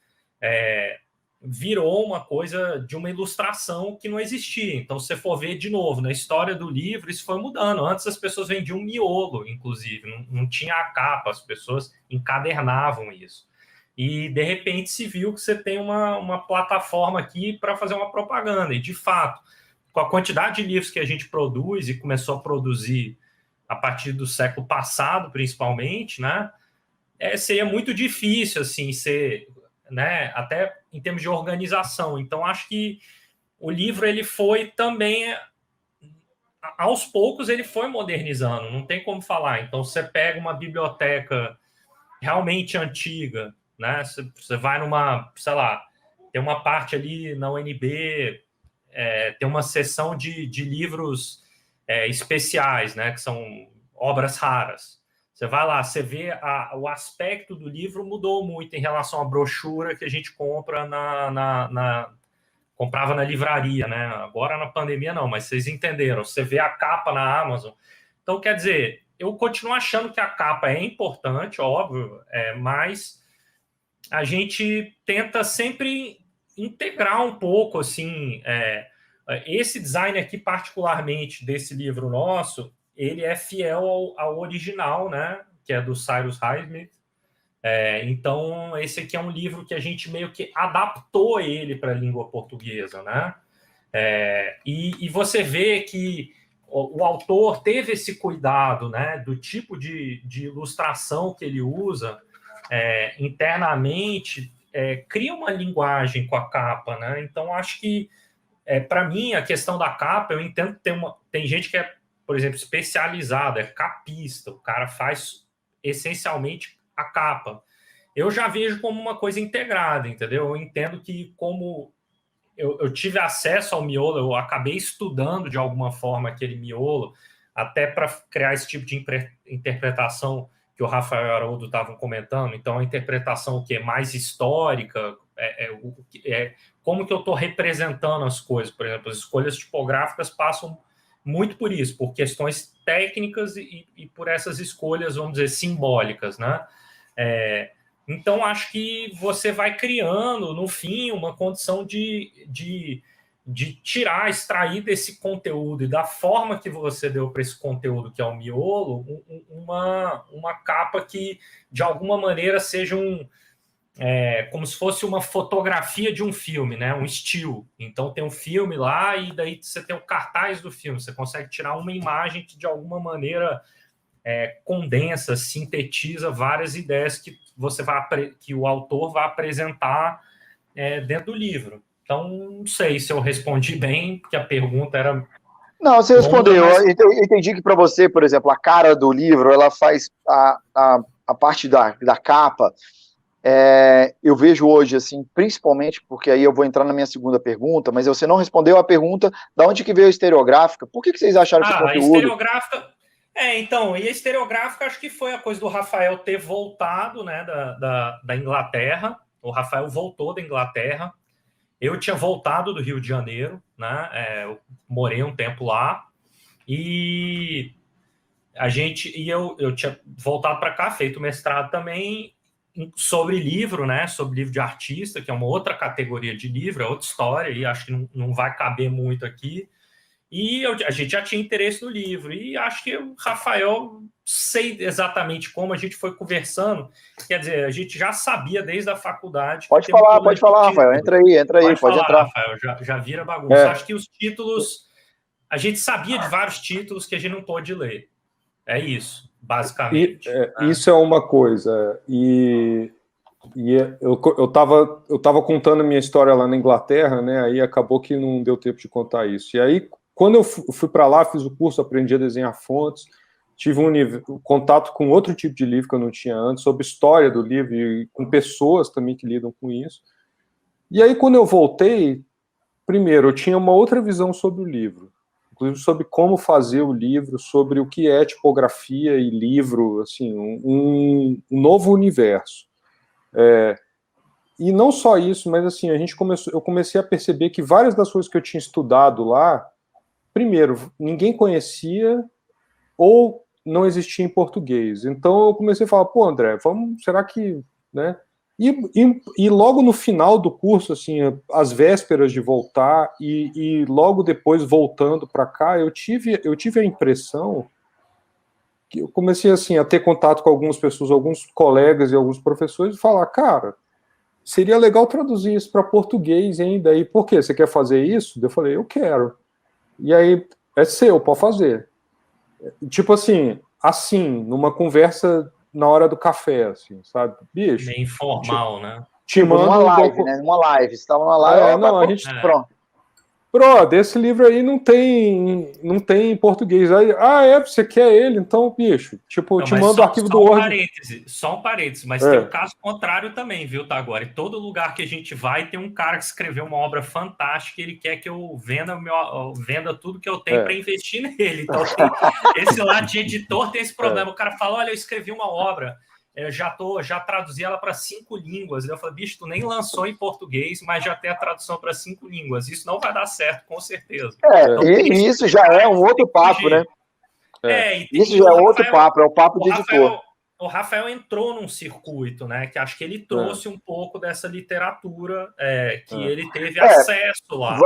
S3: virou uma coisa de uma ilustração que não existia. Então, se você for ver de novo, na história do livro, isso foi mudando. Antes as pessoas vendiam miolo, inclusive, não tinha a capa, as pessoas encadernavam isso. E, de repente, se viu que você tem uma plataforma aqui para fazer uma propaganda. E, de fato, com a quantidade de livros que a gente produz e começou a produzir a partir do século passado, principalmente, né, seria muito difícil, assim, ser, né, até em termos de organização. Então, acho que o livro, ele foi também, aos poucos, ele foi modernizando, não tem como falar. Então, você pega uma biblioteca realmente antiga, né, você vai numa, sei lá, tem uma parte ali na UNB, tem uma seção de livros especiais, né, que são obras raras. Você vai lá, você vê o aspecto do livro mudou muito em relação à brochura que a gente compra comprava na livraria, né? Agora na pandemia não, mas vocês entenderam. Você vê a capa na Amazon. Então, quer dizer, eu continuo achando que a capa é importante, óbvio, mas a gente tenta sempre integrar um pouco, assim, esse design aqui, particularmente desse livro nosso, ele é fiel ao original, né? Que é do Cyrus Highsmith. Então, esse aqui é um livro que a gente meio que adaptou ele para a língua portuguesa, né? E você vê que o autor teve esse cuidado, né? Do tipo de ilustração que ele usa internamente, cria uma linguagem com a capa, né? Então, acho que, para mim, a questão da capa, eu entendo que tem gente que por exemplo, especializado, capista, o cara faz essencialmente a capa. Eu já vejo como uma coisa integrada, entendeu? Eu entendo que, como eu tive acesso ao miolo, eu acabei estudando de alguma forma aquele miolo, até para criar esse tipo de interpretação que o Rafael Haroldo estavam comentando. Então, a interpretação que é mais histórica, como que eu estou representando as coisas. Por exemplo, as escolhas tipográficas passam muito por isso, por questões técnicas e por essas escolhas, vamos dizer, simbólicas, né? Então, acho que você vai criando, no fim, uma condição de tirar, extrair desse conteúdo e da forma que você deu para esse conteúdo, que é o miolo, uma capa que, de alguma maneira, seja como se fosse uma fotografia de um filme, né? Um still. Então tem um filme lá e daí você tem o cartaz do filme. Você consegue tirar uma imagem que de alguma maneira condensa, sintetiza várias ideias que que o autor vai apresentar dentro do livro. Então não sei se eu respondi bem, porque a pergunta era...
S1: Não, você respondeu. Eu entendi que para você, por exemplo, a cara do livro, ela faz a parte da capa. Eu vejo hoje, assim, principalmente, porque aí eu vou entrar na minha segunda pergunta, mas você não respondeu a pergunta de onde que veio a estereográfica. Por que vocês acharam que o conteúdo...
S3: A estereográfica... então, e a estereográfica acho que foi a coisa do Rafael ter voltado, né, da Inglaterra. O Rafael voltou da Inglaterra. Eu tinha voltado do Rio de Janeiro, né? Eu morei um tempo lá. E eu tinha voltado para cá, feito mestrado também sobre livro, né? Sobre livro de artista, que é uma outra categoria de livro, é outra história, e acho que não vai caber muito aqui. E a gente já tinha interesse no livro, e acho que o Rafael, sei exatamente como, a gente foi conversando, quer dizer, a gente já sabia desde a faculdade...
S1: Pode falar, Rafael, entra aí, pode entrar.
S3: Rafael, já vira bagunça. Acho que os títulos, a gente sabia de vários títulos que a gente não pôde ler, é isso. basicamente.
S2: Isso é uma coisa. E eu tava contando a minha história lá na Inglaterra, né? Aí acabou que não deu tempo de contar isso. E aí, quando eu fui para lá, fiz o curso, aprendi a desenhar fontes, tive um contato com outro tipo de livro que eu não tinha antes, sobre história do livro e com pessoas também que lidam com isso. E aí, quando eu voltei, primeiro, eu tinha uma outra visão sobre o livro, inclusive sobre como fazer o livro, sobre o que é tipografia e livro, assim, um novo universo. E não só isso, mas assim, eu comecei a perceber que várias das coisas que eu tinha estudado lá, primeiro, ninguém conhecia ou não existia em português. Então eu comecei a falar, pô, André, será que, né? E logo no final do curso, assim, às vésperas de voltar e logo depois voltando para cá, eu tive a impressão que eu comecei assim a ter contato com algumas pessoas, alguns colegas e alguns professores e falar, cara, seria legal traduzir isso para português ainda. E por quê? Você quer fazer isso? Eu falei, eu quero. E aí, é seu, pode fazer. Tipo assim, numa conversa na hora do café, assim, sabe? Bicho.
S3: Meio informal, né?
S1: Te mando numa live, né? Numa live. Você estava numa live,
S2: não, a gente...
S1: Pronto.
S2: Brother, esse livro aí não tem em português. Aí, você quer ele? Então, bicho, tipo, eu te mando o arquivo do Word.
S3: Só um parênteses, mas tem o caso contrário também, viu, tá? Agora, em todo lugar que a gente vai, tem um cara que escreveu uma obra fantástica e ele quer que eu venda tudo que eu tenho para investir nele. Então, esse lado de editor tem esse problema. O cara fala, olha, eu escrevi uma obra, eu já traduzi ela para 5 línguas. Eu falei, bicho, tu nem lançou em português, mas já tem a tradução para 5 línguas. Isso não vai dar certo, com certeza.
S1: Então, e isso já é um outro papo, né? Isso já é outro papo, é o papo de editor.
S3: O Rafael entrou num circuito, né? Que acho que ele trouxe um pouco dessa literatura que ele teve acesso lá.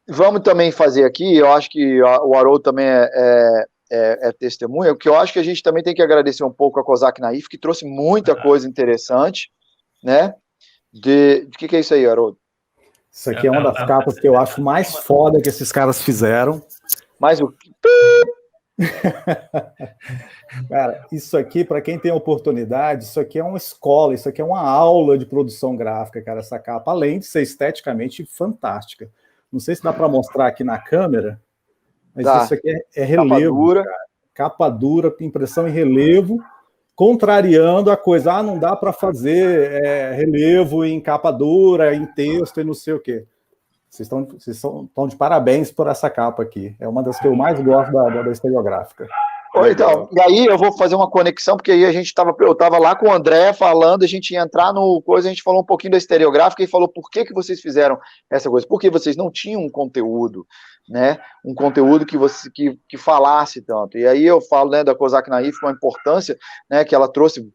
S1: Vamos também fazer aqui, eu acho que o Haroldo também é testemunha, que eu acho que a gente também tem que agradecer um pouco a Kozak Naif, que trouxe muita coisa interessante, né? De que é isso aí, Haroldo?
S4: Isso aqui é uma das capas que eu acho mais foda que esses caras fizeram.
S1: Mais o...
S4: Cara, isso aqui, para quem tem oportunidade, isso aqui é uma escola, isso aqui é uma aula de produção gráfica, cara, essa capa, além de ser esteticamente fantástica. Não sei se dá para mostrar aqui na câmera, mas isso aqui é relevo, capa dura, impressão em relevo, contrariando a coisa, não dá para fazer relevo em capa dura, em texto e não sei o quê. Vocês estão de parabéns por essa capa aqui. É uma das que eu mais gosto da estereográfica.
S1: Então, e aí eu vou fazer uma conexão, porque aí eu estava lá com o André falando, a gente ia entrar no coisa, a gente falou um pouquinho da estereográfica e falou por que vocês fizeram essa coisa, porque vocês não tinham um conteúdo, né? Um conteúdo que falasse tanto. E aí eu falo, né, da Kozak Naif, com a importância, né, que ela trouxe,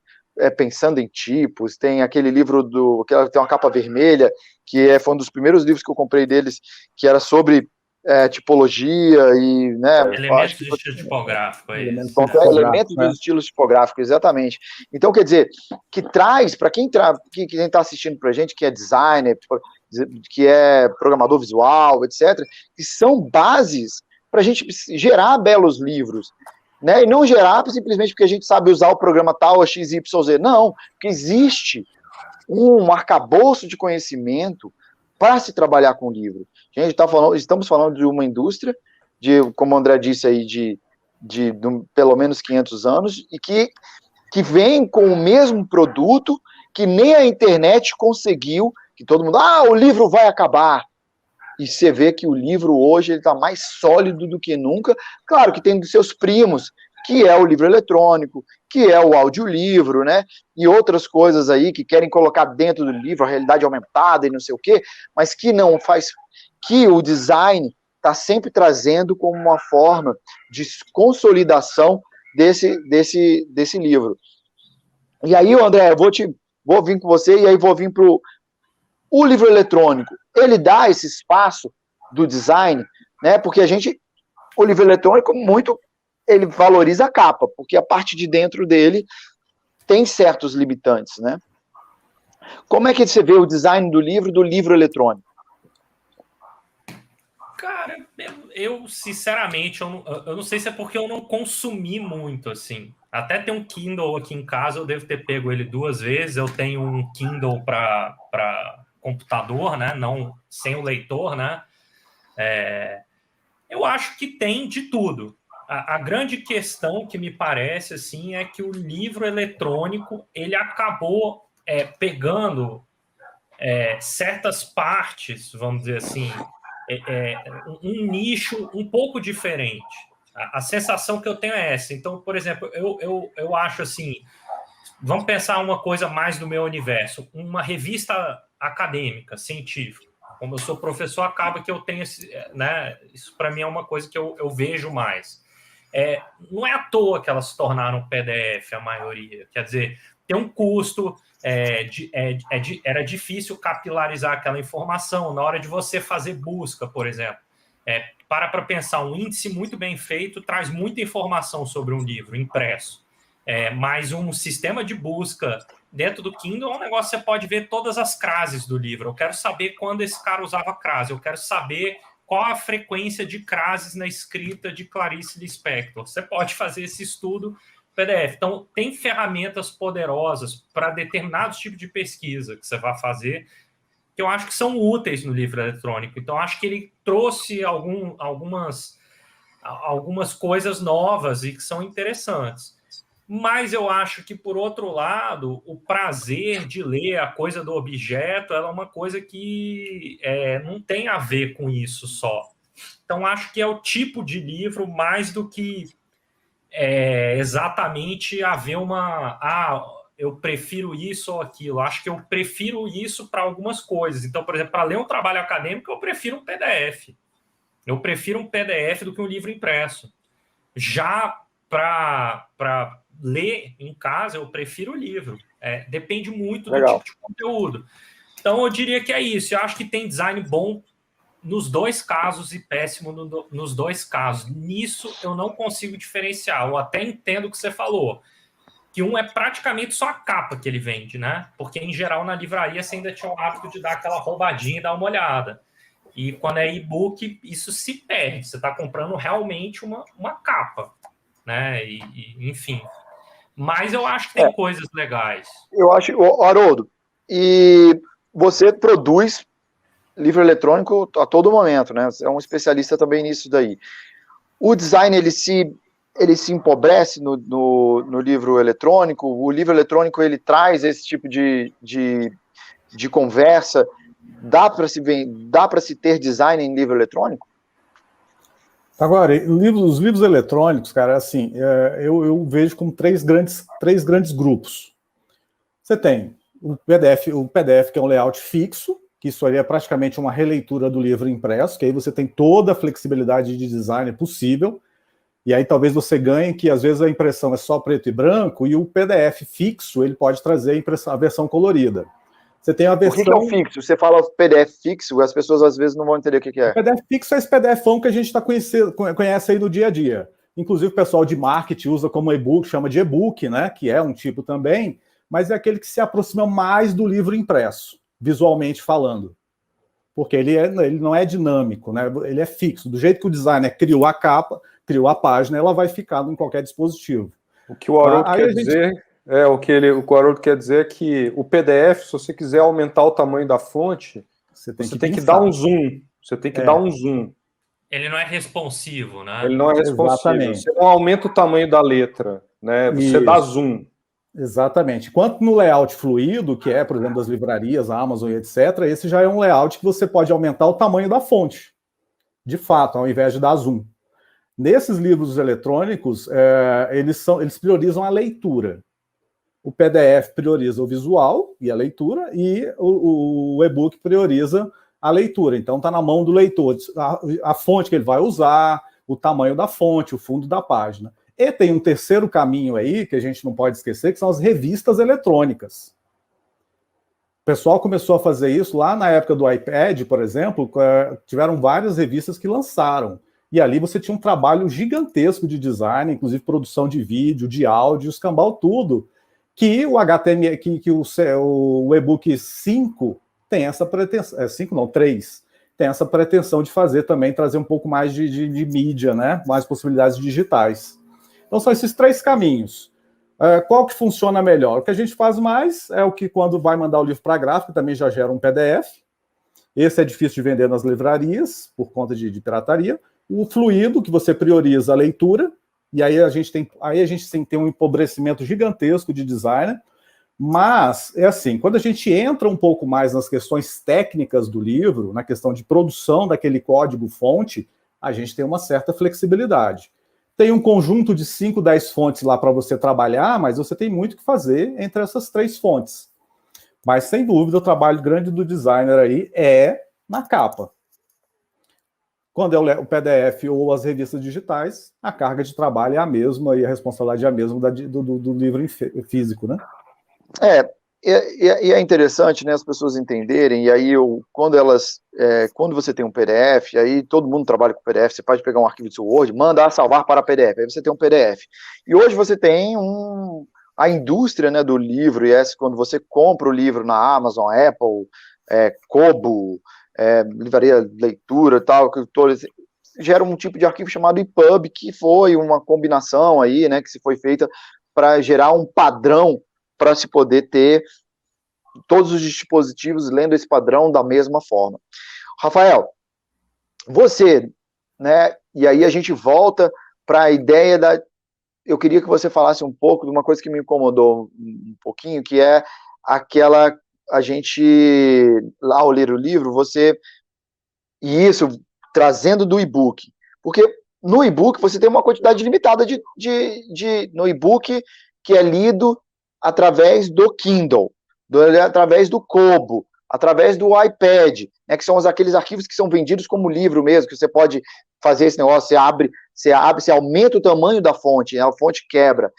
S1: pensando em tipos, tem aquele livro que ela tem uma capa vermelha, que foi um dos primeiros livros que eu comprei deles, que era sobre tipologia e, né,
S3: elementos do estilo tipográfico,
S1: elementos do estilo tipográfico, exatamente. Então, quer dizer, que traz, para quem está assistindo para a gente, que é designer, que é programador visual, etc., que são bases para a gente gerar belos livros, né? E não gerar simplesmente porque a gente sabe usar o programa tal, XYZ, não, porque existe um arcabouço de conhecimento para se trabalhar com livro. A gente estamos falando de uma indústria, como o André disse aí, de pelo menos 500 anos, e que vem com o mesmo produto que nem a internet conseguiu, que todo mundo, o livro vai acabar. E você vê que o livro hoje está mais sólido do que nunca. Claro que tem dos seus primos, que é o livro eletrônico, que é o audiolivro, né? E outras coisas aí que querem colocar dentro do livro a realidade aumentada e não sei o quê, mas que não faz, que o design está sempre trazendo como uma forma de consolidação desse livro. E aí, André, vou vir com você e aí vou vir para o livro eletrônico. Ele dá esse espaço do design, né? Porque o livro eletrônico ele valoriza a capa, porque a parte de dentro dele tem certos limitantes, né? Como é que você vê o design do livro eletrônico?
S3: Cara, eu sinceramente, eu não sei se é porque eu não consumi muito, assim. Até tem um Kindle aqui em casa, eu devo ter pego ele 2 vezes. Eu tenho um Kindle para computador, né? Não sem o leitor, né? Eu acho que tem de tudo. A grande questão que me parece assim é que o livro eletrônico ele acabou pegando certas partes, vamos dizer assim, um nicho um pouco diferente. A sensação que eu tenho é essa. Então, por exemplo, eu acho assim, vamos pensar uma coisa mais do meu universo, uma revista acadêmica, científica. Como eu sou professor, acaba que eu tenho né? Isso para mim é uma coisa que eu vejo mais. Não é à toa que elas se tornaram PDF, a maioria. Quer dizer, tem um custo, era difícil capilarizar aquela informação na hora de você fazer busca, por exemplo. Para pensar, um índice muito bem feito traz muita informação sobre um livro impresso. Mas um sistema de busca dentro do Kindle é um negócio que você pode ver todas as crases do livro. Eu quero saber quando esse cara usava crase, eu quero saber qual a frequência de crases na escrita de Clarice Lispector. Você pode fazer esse estudo PDF. Então, tem ferramentas poderosas para determinados tipos de pesquisa que você vai fazer, que eu acho que são úteis no livro eletrônico. Então, acho que ele trouxe algumas coisas novas e que são interessantes. Mas eu acho que, por outro lado, o prazer de ler, a coisa do objeto, ela é uma coisa que não tem a ver com isso só. Então, acho que é o tipo de livro mais do que exatamente haver eu prefiro isso ou aquilo. Acho que eu prefiro isso para algumas coisas. Então, por exemplo, para ler um trabalho acadêmico, eu prefiro um PDF. Eu prefiro um PDF do que um livro impresso. Já para ler em casa, eu prefiro o livro. Depende muito do tipo de conteúdo. Então, eu diria que é isso. Eu acho que tem design bom nos dois casos e péssimo nos dois casos. Nisso, eu não consigo diferenciar. Eu até entendo o que você falou, que um é praticamente só a capa que ele vende, né? Porque, em geral, na livraria, você ainda tinha o hábito de dar aquela roubadinha e dar uma olhada. E quando é e-book, isso se perde. Você está comprando realmente uma capa, né? Enfim. Mas eu acho que tem coisas legais.
S1: Eu acho, Haroldo, e você produz livro eletrônico a todo momento, né? Você é um especialista também nisso daí. O design, ele se empobrece no livro eletrônico? O livro eletrônico, ele traz esse tipo de conversa? Dá para se ter design em livro eletrônico?
S4: Agora, os livros eletrônicos, cara, assim, eu vejo como três grandes grupos. Você tem o PDF, que é um layout fixo, que isso aí é praticamente uma releitura do livro impresso, que aí você tem toda a flexibilidade de design possível, e aí talvez você ganhe que às vezes a impressão é só preto e branco, e o PDF fixo, ele pode trazer a versão colorida. Você tem a versão...
S1: O que é o fixo? Você fala PDF fixo, as pessoas às vezes não vão entender o que é.
S4: O PDF fixo é esse PDFão que a gente conhece aí no dia a dia. Inclusive o pessoal de marketing usa como e-book, chama de e-book, né? Que é um tipo também, mas é aquele que se aproxima mais do livro impresso, visualmente falando. Porque ele não é dinâmico, né? Ele é fixo. Do jeito que o designer criou a capa, criou a página, ela vai ficar em qualquer dispositivo.
S2: O que o Haroldo quer dizer... o que o Haroldo quer dizer é que o PDF, se você quiser aumentar o tamanho da fonte, você tem que dar um zoom. Você tem que dar um zoom.
S3: Ele não é responsivo, né?
S2: Ele não é responsivo.
S4: Exatamente.
S2: Você não aumenta o tamanho da letra, né? Você dá zoom.
S4: Exatamente. Quanto no layout fluido, que é, por exemplo, das livrarias, Amazon e etc., esse já é um layout que você pode aumentar o tamanho da fonte, de fato, ao invés de dar zoom. Nesses livros eletrônicos, eles priorizam a leitura. O PDF prioriza o visual e a leitura, e o e-book prioriza a leitura. Então, está na mão do leitor a fonte que ele vai usar, o tamanho da fonte, o fundo da página. E tem um terceiro caminho aí, que a gente não pode esquecer, que são as revistas eletrônicas. O pessoal começou a fazer isso lá na época do iPad, por exemplo, tiveram várias revistas que lançaram. E ali você tinha um trabalho gigantesco de design, inclusive produção de vídeo, de áudio, escambau tudo, que o HTML, que o e-book 5 tem essa pretensão, 5 não, 3, tem essa pretensão de fazer também, trazer um pouco mais de mídia, né? Mais possibilidades digitais. Então são esses três caminhos. Qual que funciona melhor? O que a gente faz mais é o que, quando vai mandar o livro para a gráfica, também já gera um PDF. Esse é difícil de vender nas livrarias, por conta de pirataria. O fluido, que você prioriza a leitura, e aí a gente tem um empobrecimento gigantesco de designer. Mas, é assim, quando a gente entra um pouco mais nas questões técnicas do livro, na questão de produção daquele código-fonte, a gente tem uma certa flexibilidade. Tem um conjunto de 5, 10 fontes lá para você trabalhar, mas você tem muito que fazer entre essas 3 fontes. Mas, sem dúvida, o trabalho grande do designer aí é na capa. Quando é o PDF ou as revistas digitais, a carga de trabalho é a mesma e a responsabilidade é a mesma do livro físico, né?
S1: E é interessante, né, as pessoas entenderem, e aí quando você tem um PDF, aí todo mundo trabalha com PDF, você pode pegar um arquivo do seu Word, mandar salvar para PDF, aí você tem um PDF. E hoje você tem a indústria, né, do livro, e quando você compra o livro na Amazon, Apple, Kobo, livraria leitura, tal, gera um tipo de arquivo chamado EPUB, que foi uma combinação aí, né, que se foi feita para gerar um padrão para se poder ter todos os dispositivos lendo esse padrão da mesma forma. Rafael, você, né, e aí a gente volta para a ideia eu queria que você falasse um pouco de uma coisa que me incomodou um pouquinho, que é a gente, lá ao ler o livro, e isso trazendo do e-book, porque no e-book você tem uma quantidade limitada no e-book que é lido através do Kindle, através do Kobo, através do iPad, né, que são aqueles arquivos que são vendidos como livro mesmo, que você pode fazer esse negócio, você aumenta o tamanho da fonte, né, a fonte quebra.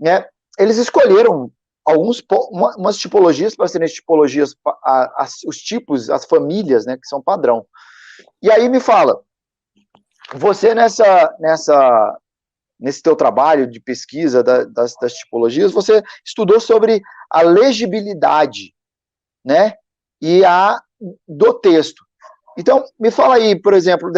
S1: Né? Eles escolheram umas tipologias para serem tipologias, os tipos, as famílias, né, que são padrão. E aí me fala, você nesse teu trabalho de pesquisa das tipologias, você estudou sobre a legibilidade, né, do texto. Então, me fala aí, por exemplo,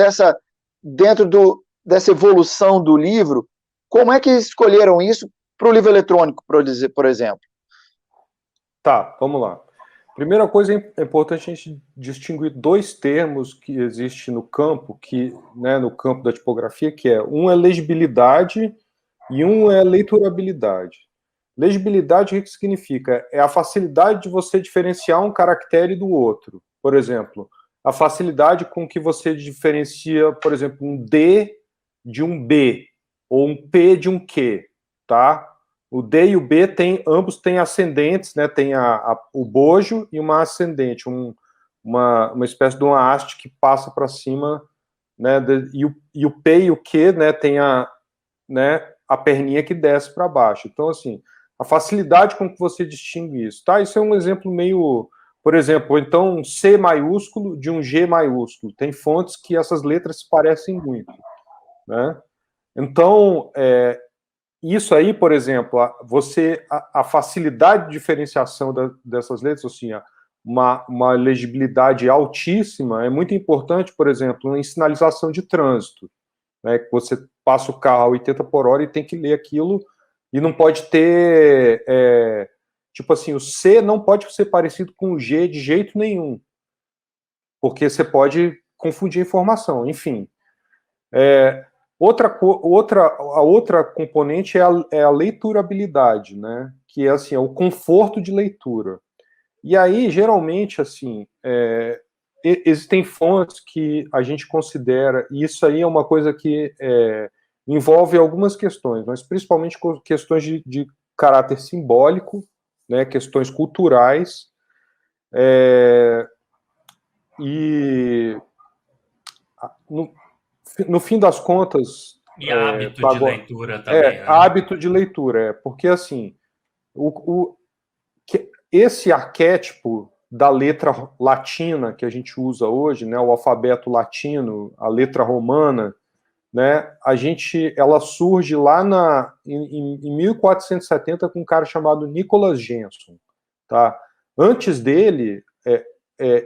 S1: dentro dessa evolução do livro, como é que escolheram isso para o livro eletrônico, por exemplo?
S2: Tá, vamos lá. Primeira coisa, é importante a gente distinguir 2 termos que existem no campo, né, no campo da tipografia, que um é legibilidade e um é leiturabilidade. Legibilidade, o que significa? É a facilidade de você diferenciar um caractere do outro. Por exemplo, a facilidade com que você diferencia, por exemplo, um D de um B, ou um P de um Q, tá? O D e o B ambos têm ascendentes, né? Tem o bojo e uma ascendente, uma espécie de uma haste que passa para cima, né? E o P e o Q, né? Tem a perninha que desce para baixo. Então, assim, a facilidade com que você distingue isso, tá? Isso é um exemplo meio, por exemplo, então um C maiúsculo de um G maiúsculo. Tem fontes que essas letras se parecem muito, né? Então, isso aí, por exemplo, a facilidade de diferenciação dessas letras, assim, uma legibilidade altíssima, é muito importante, por exemplo, em sinalização de trânsito, né, que você passa o carro a 80 por hora e tem que ler aquilo, e não pode ter, tipo assim, o C não pode ser parecido com o G de jeito nenhum, porque você pode confundir a informação, enfim. A outra componente é a leiturabilidade, né? Que é assim, o conforto de leitura. E aí, geralmente, assim, existem fontes que a gente considera, e isso aí é uma coisa que envolve algumas questões, mas principalmente questões de caráter simbólico, né? Questões culturais, e no fim das contas...
S3: E hábito de leitura também. Né?
S2: Hábito de leitura, porque assim, esse arquétipo da letra latina que a gente usa hoje, né, o alfabeto latino, a letra romana, né, ela surge lá em 1470 com um cara chamado Nicolas Jenson. Tá? Antes dele,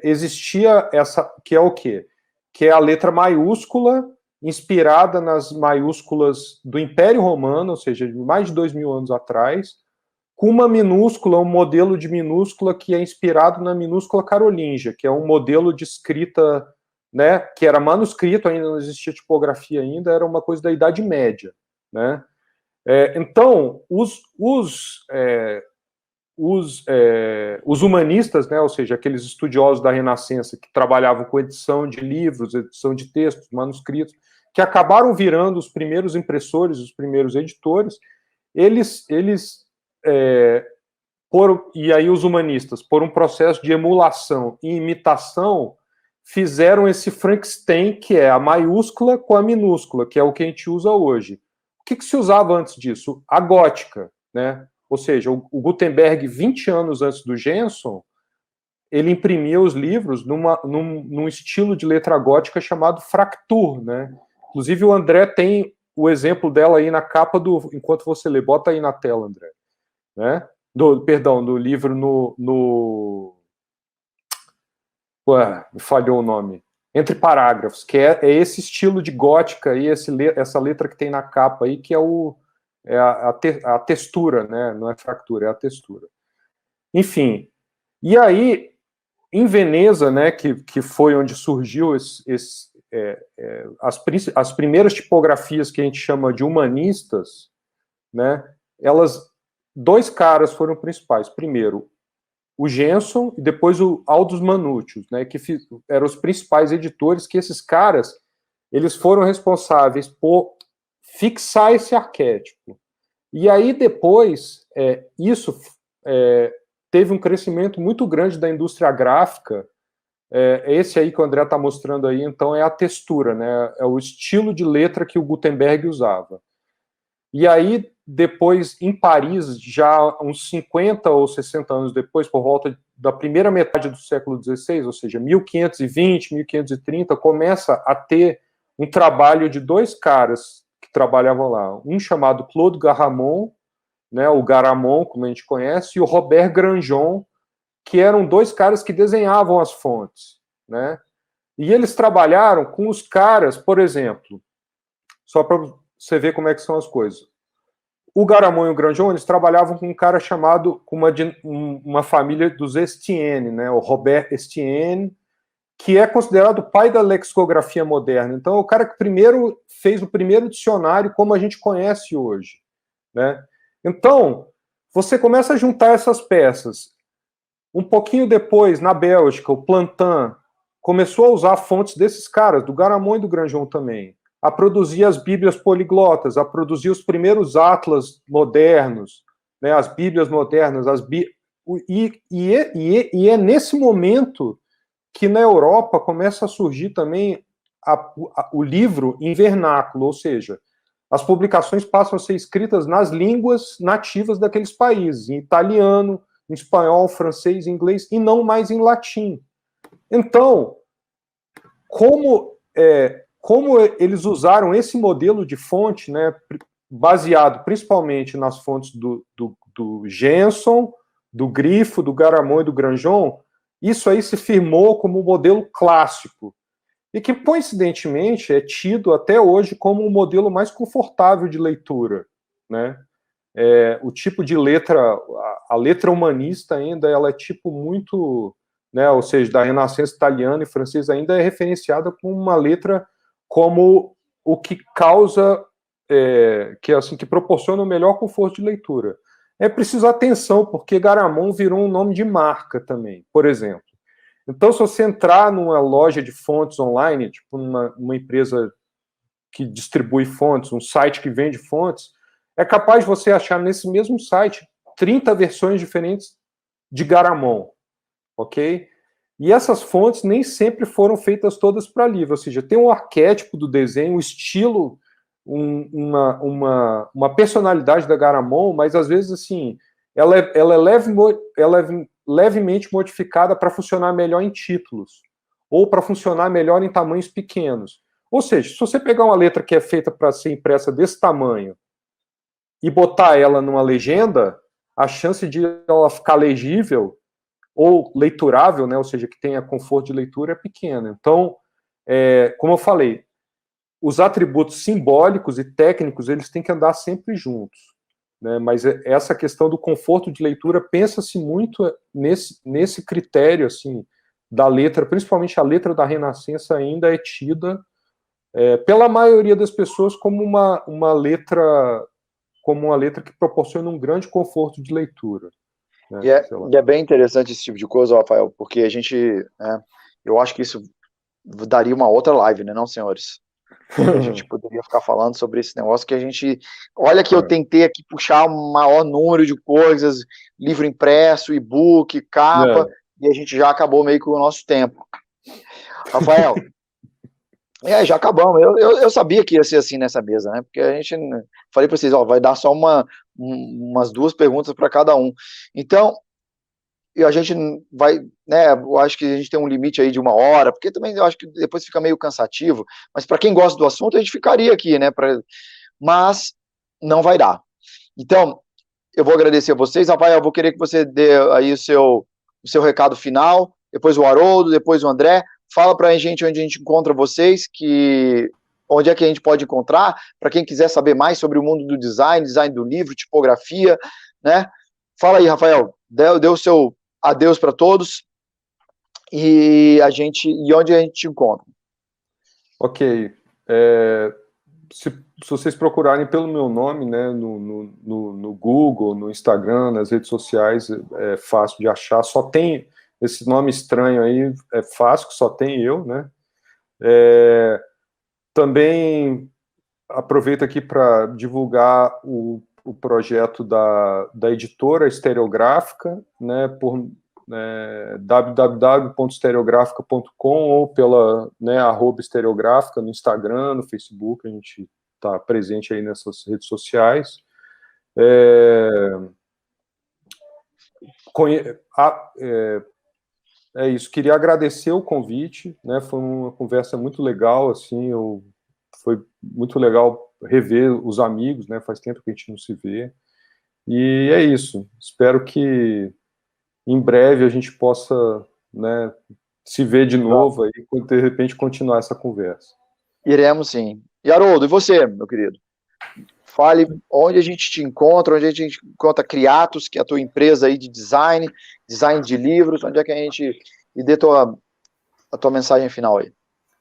S2: existia essa, que é o quê? Que é a letra maiúscula inspirada nas maiúsculas do Império Romano, ou seja, de mais de 2000 anos atrás, com uma minúscula, um modelo de minúscula que é inspirado na minúscula carolíngia, que é um modelo de escrita, né, que era manuscrito, ainda não existia tipografia ainda, era uma coisa da Idade Média, né? Então, os humanistas, né, ou seja, aqueles estudiosos da Renascença que trabalhavam com edição de livros, edição de textos, manuscritos, que acabaram virando os primeiros impressores, os primeiros editores, e aí os humanistas, por um processo de emulação e imitação, fizeram esse Frankenstein, que é a maiúscula com a minúscula, que é o que a gente usa hoje. O que se usava antes disso? A gótica, né? Ou seja, o Gutenberg, 20 anos antes do Jenson, ele imprimia os livros num estilo de letra gótica chamado Fracture, né? Inclusive o André tem o exemplo dela aí na capa enquanto você lê, bota aí na tela, André, né? Do livro me falhou o nome. Entre parágrafos, que é esse estilo de gótica aí, essa letra que tem na capa aí, que é a textura, né? Não é fractura, é a textura. Enfim, e aí, em Veneza, né, que foi onde surgiu as primeiras tipografias que a gente chama de humanistas, né, dois caras foram principais. Primeiro, o Jenson e depois o Aldus Manutius, né, que eram os principais editores, que esses caras, eles foram responsáveis por fixar esse arquétipo. E aí depois, isso teve um crescimento muito grande da indústria gráfica. Esse aí que o André está mostrando aí, então, é a textura, né, é o estilo de letra que o Gutenberg usava. E aí, depois, em Paris, já uns 50 ou 60 anos depois, por volta da primeira metade do século XVI, ou seja, 1520, 1530, começa a ter um trabalho de dois caras que trabalhavam lá, um chamado Claude Garamond, né, o Garamond, como a gente conhece, e o Robert Grandjon, que eram dois caras que desenhavam as fontes, né? E eles trabalharam com os caras, por exemplo, só para você ver como é que são as coisas. O Garamond e o Grandjon, eles trabalhavam com um cara chamado, com uma família dos Estienne, né? O Robert Estienne, que é considerado o pai da lexicografia moderna. Então, é o cara que primeiro fez o primeiro dicionário como a gente conhece hoje, né? Então, você começa a juntar essas peças. Um pouquinho depois, na Bélgica, o Plantin começou a usar fontes desses caras, do Garamond e do Grandjon também, a produzir as bíblias poliglotas, a produzir os primeiros atlas modernos, né, as bíblias modernas, e é nesse momento que na Europa começa a surgir também o livro em vernáculo, ou seja, as publicações passam a ser escritas nas línguas nativas daqueles países, em italiano, em espanhol, francês, inglês, e não mais em latim. Então, como eles usaram esse modelo de fonte, né, baseado principalmente nas fontes do Jenson, do Grifo, do Garamond e do Grandjon, isso aí se firmou como um modelo clássico, e que, coincidentemente, é tido até hoje como um modelo mais confortável de leitura, né? O tipo de letra, a letra humanista ainda, ela é tipo muito, né, ou seja, da Renascença italiana e francesa, ainda é referenciada com uma letra como o que causa, que proporciona o melhor conforto de leitura. É preciso atenção, porque Garamond virou um nome de marca também, por exemplo. Então, se você entrar numa loja de fontes online, tipo uma empresa que distribui fontes, um site que vende fontes, é capaz de você achar nesse mesmo site 30 versões diferentes de Garamond, ok? E essas fontes nem sempre foram feitas todas para livro, ou seja, tem um arquétipo do desenho, um estilo, uma personalidade da Garamond, mas às vezes, assim, ela é levemente modificada para funcionar melhor em títulos, ou para funcionar melhor em tamanhos pequenos. Ou seja, se você pegar uma letra que é feita para ser impressa desse tamanho e botar ela numa legenda, a chance de ela ficar legível ou leiturável, né, ou seja, que tenha conforto de leitura, é pequena. Então, como eu falei, os atributos simbólicos e técnicos, eles têm que andar sempre juntos, né? Mas essa questão do conforto de leitura, pensa-se muito nesse critério, assim, da letra, principalmente a letra da Renascença ainda é tida pela maioria das pessoas como uma letra que proporciona um grande conforto de leitura. Né?
S1: E é bem interessante esse tipo de coisa, Rafael, porque a gente, eu acho que isso daria uma outra live, né, não, senhores? A gente poderia ficar falando sobre esse negócio que a gente... Olha que eu tentei aqui puxar o maior número de coisas, livro impresso, e-book, capa, e a gente já acabou meio com o nosso tempo. Rafael, já acabamos. Eu sabia que ia ser assim nessa mesa, né? Porque a gente... Falei para vocês, vai dar só umas 2 perguntas para cada um. Então, e a gente vai, né, eu acho que a gente tem um limite aí de 1 hora, porque também eu acho que depois fica meio cansativo, mas para quem gosta do assunto, a gente ficaria aqui, né, mas não vai dar. Então, eu vou agradecer a vocês. Rafael, eu vou querer que você dê aí o seu recado final, depois o Haroldo, depois o André, fala para a gente onde a gente encontra vocês, onde é que a gente pode encontrar, para quem quiser saber mais sobre o mundo do design do livro, tipografia, né, fala aí, Rafael, dê o seu adeus para todos e onde a gente te encontra.
S2: Ok. Se vocês procurarem pelo meu nome, né, no Google, no Instagram, nas redes sociais, é fácil de achar. Só tem esse nome estranho aí, é fácil, que só tem eu, né? Também aproveito aqui para divulgar o projeto da editora Estereográfica, né, por www.estereográfica.com ou pela @estereográfica no Instagram, no Facebook, a gente está presente aí nessas redes sociais. É isso, queria agradecer o convite, né, foi uma conversa muito legal, assim, foi muito legal rever os amigos, né, faz tempo que a gente não se vê, e é isso, espero que em breve a gente possa, né, se ver de novo aí, de repente continuar essa conversa.
S1: Iremos sim. E Haroldo, e você, meu querido? Fale onde a gente te encontra, onde a gente encontra Criatos, que é a tua empresa aí de design de livros, onde é que a gente... E dê a tua mensagem final aí.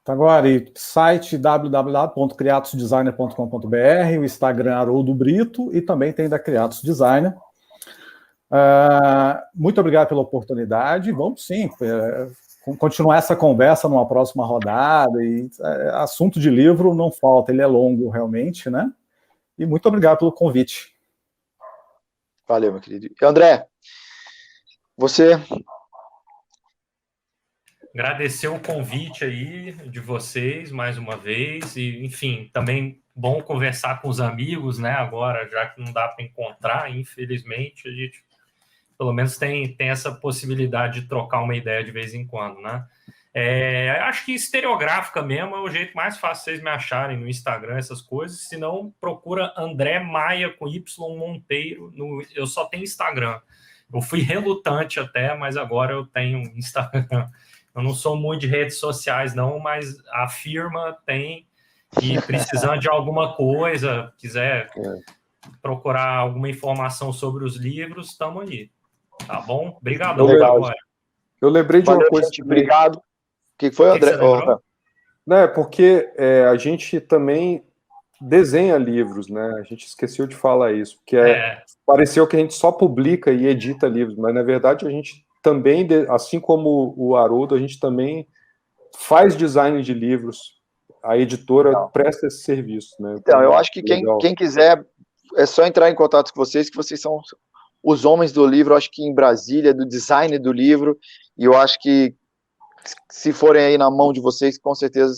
S4: Agora, site www.criatosdesigner.com.br, o Instagram Haroldo Brito, e também tem da Criatos Designer. Muito obrigado pela oportunidade. Vamos sim continuar essa conversa numa próxima rodada. E assunto de livro não falta, ele é longo realmente, né? E muito obrigado pelo convite.
S1: Valeu, meu querido. E André, você...
S3: Agradecer o convite aí de vocês mais uma vez e, enfim, também bom conversar com os amigos, né? Agora, já que não dá para encontrar, infelizmente, a gente pelo menos tem essa possibilidade de trocar uma ideia de vez em quando, né? Acho que Estereográfica mesmo é o jeito mais fácil vocês me acharem no Instagram, essas coisas. Se não, procura André Maia com Y Monteiro. Eu só tenho Instagram. Eu fui relutante até, mas agora eu tenho Instagram. Eu não sou muito de redes sociais, não, mas a firma tem, e precisando de alguma coisa, quiser procurar alguma informação sobre os livros, estamos aí. Tá bom? Obrigadão.
S2: Eu lembrei de uma coisa...
S1: Gente, obrigado. O que foi, André?
S2: Porque a gente também desenha livros, né? A gente esqueceu de falar isso, porque pareceu que a gente só publica e edita livros, mas na verdade a gente também, assim como o Haroldo, a gente também faz design de livros. A editora presta esse serviço, né?
S1: Então, eu acho que quem quiser, é só entrar em contato com vocês, que vocês são os homens do livro, eu acho que em Brasília, do design do livro, e eu acho que se forem aí na mão de vocês, com certeza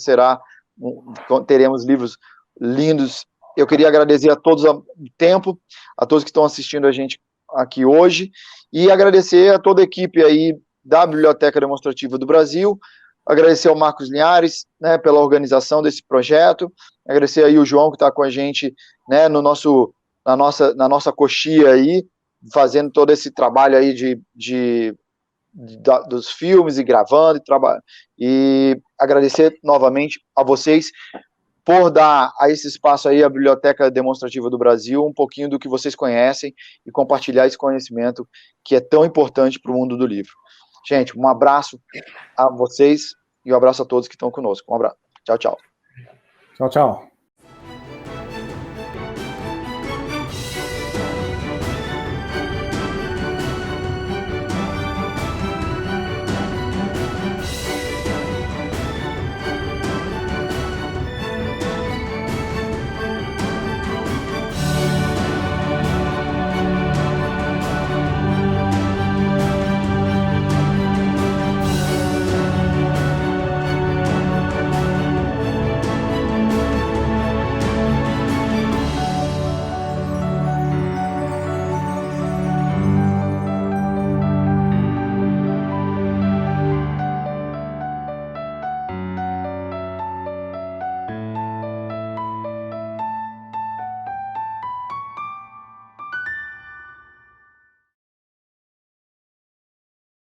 S1: teremos livros lindos. Eu queria agradecer a todos o tempo, a todos que estão assistindo a gente aqui hoje, e agradecer a toda a equipe aí da Biblioteca Demonstrativa do Brasil, agradecer ao Marcos Linhares, né, pela organização desse projeto, agradecer aí o João que está com a gente, né, na nossa coxia aí, fazendo todo esse trabalho aí dos filmes e gravando e agradecer novamente a vocês. por dar a esse espaço aí, a Biblioteca Demonstrativa do Brasil, um pouquinho do que vocês conhecem e compartilhar esse conhecimento que é tão importante para o mundo do livro. Gente, um abraço a vocês e um abraço a todos que estão conosco. Um abraço. Tchau, tchau.
S4: Tchau, tchau.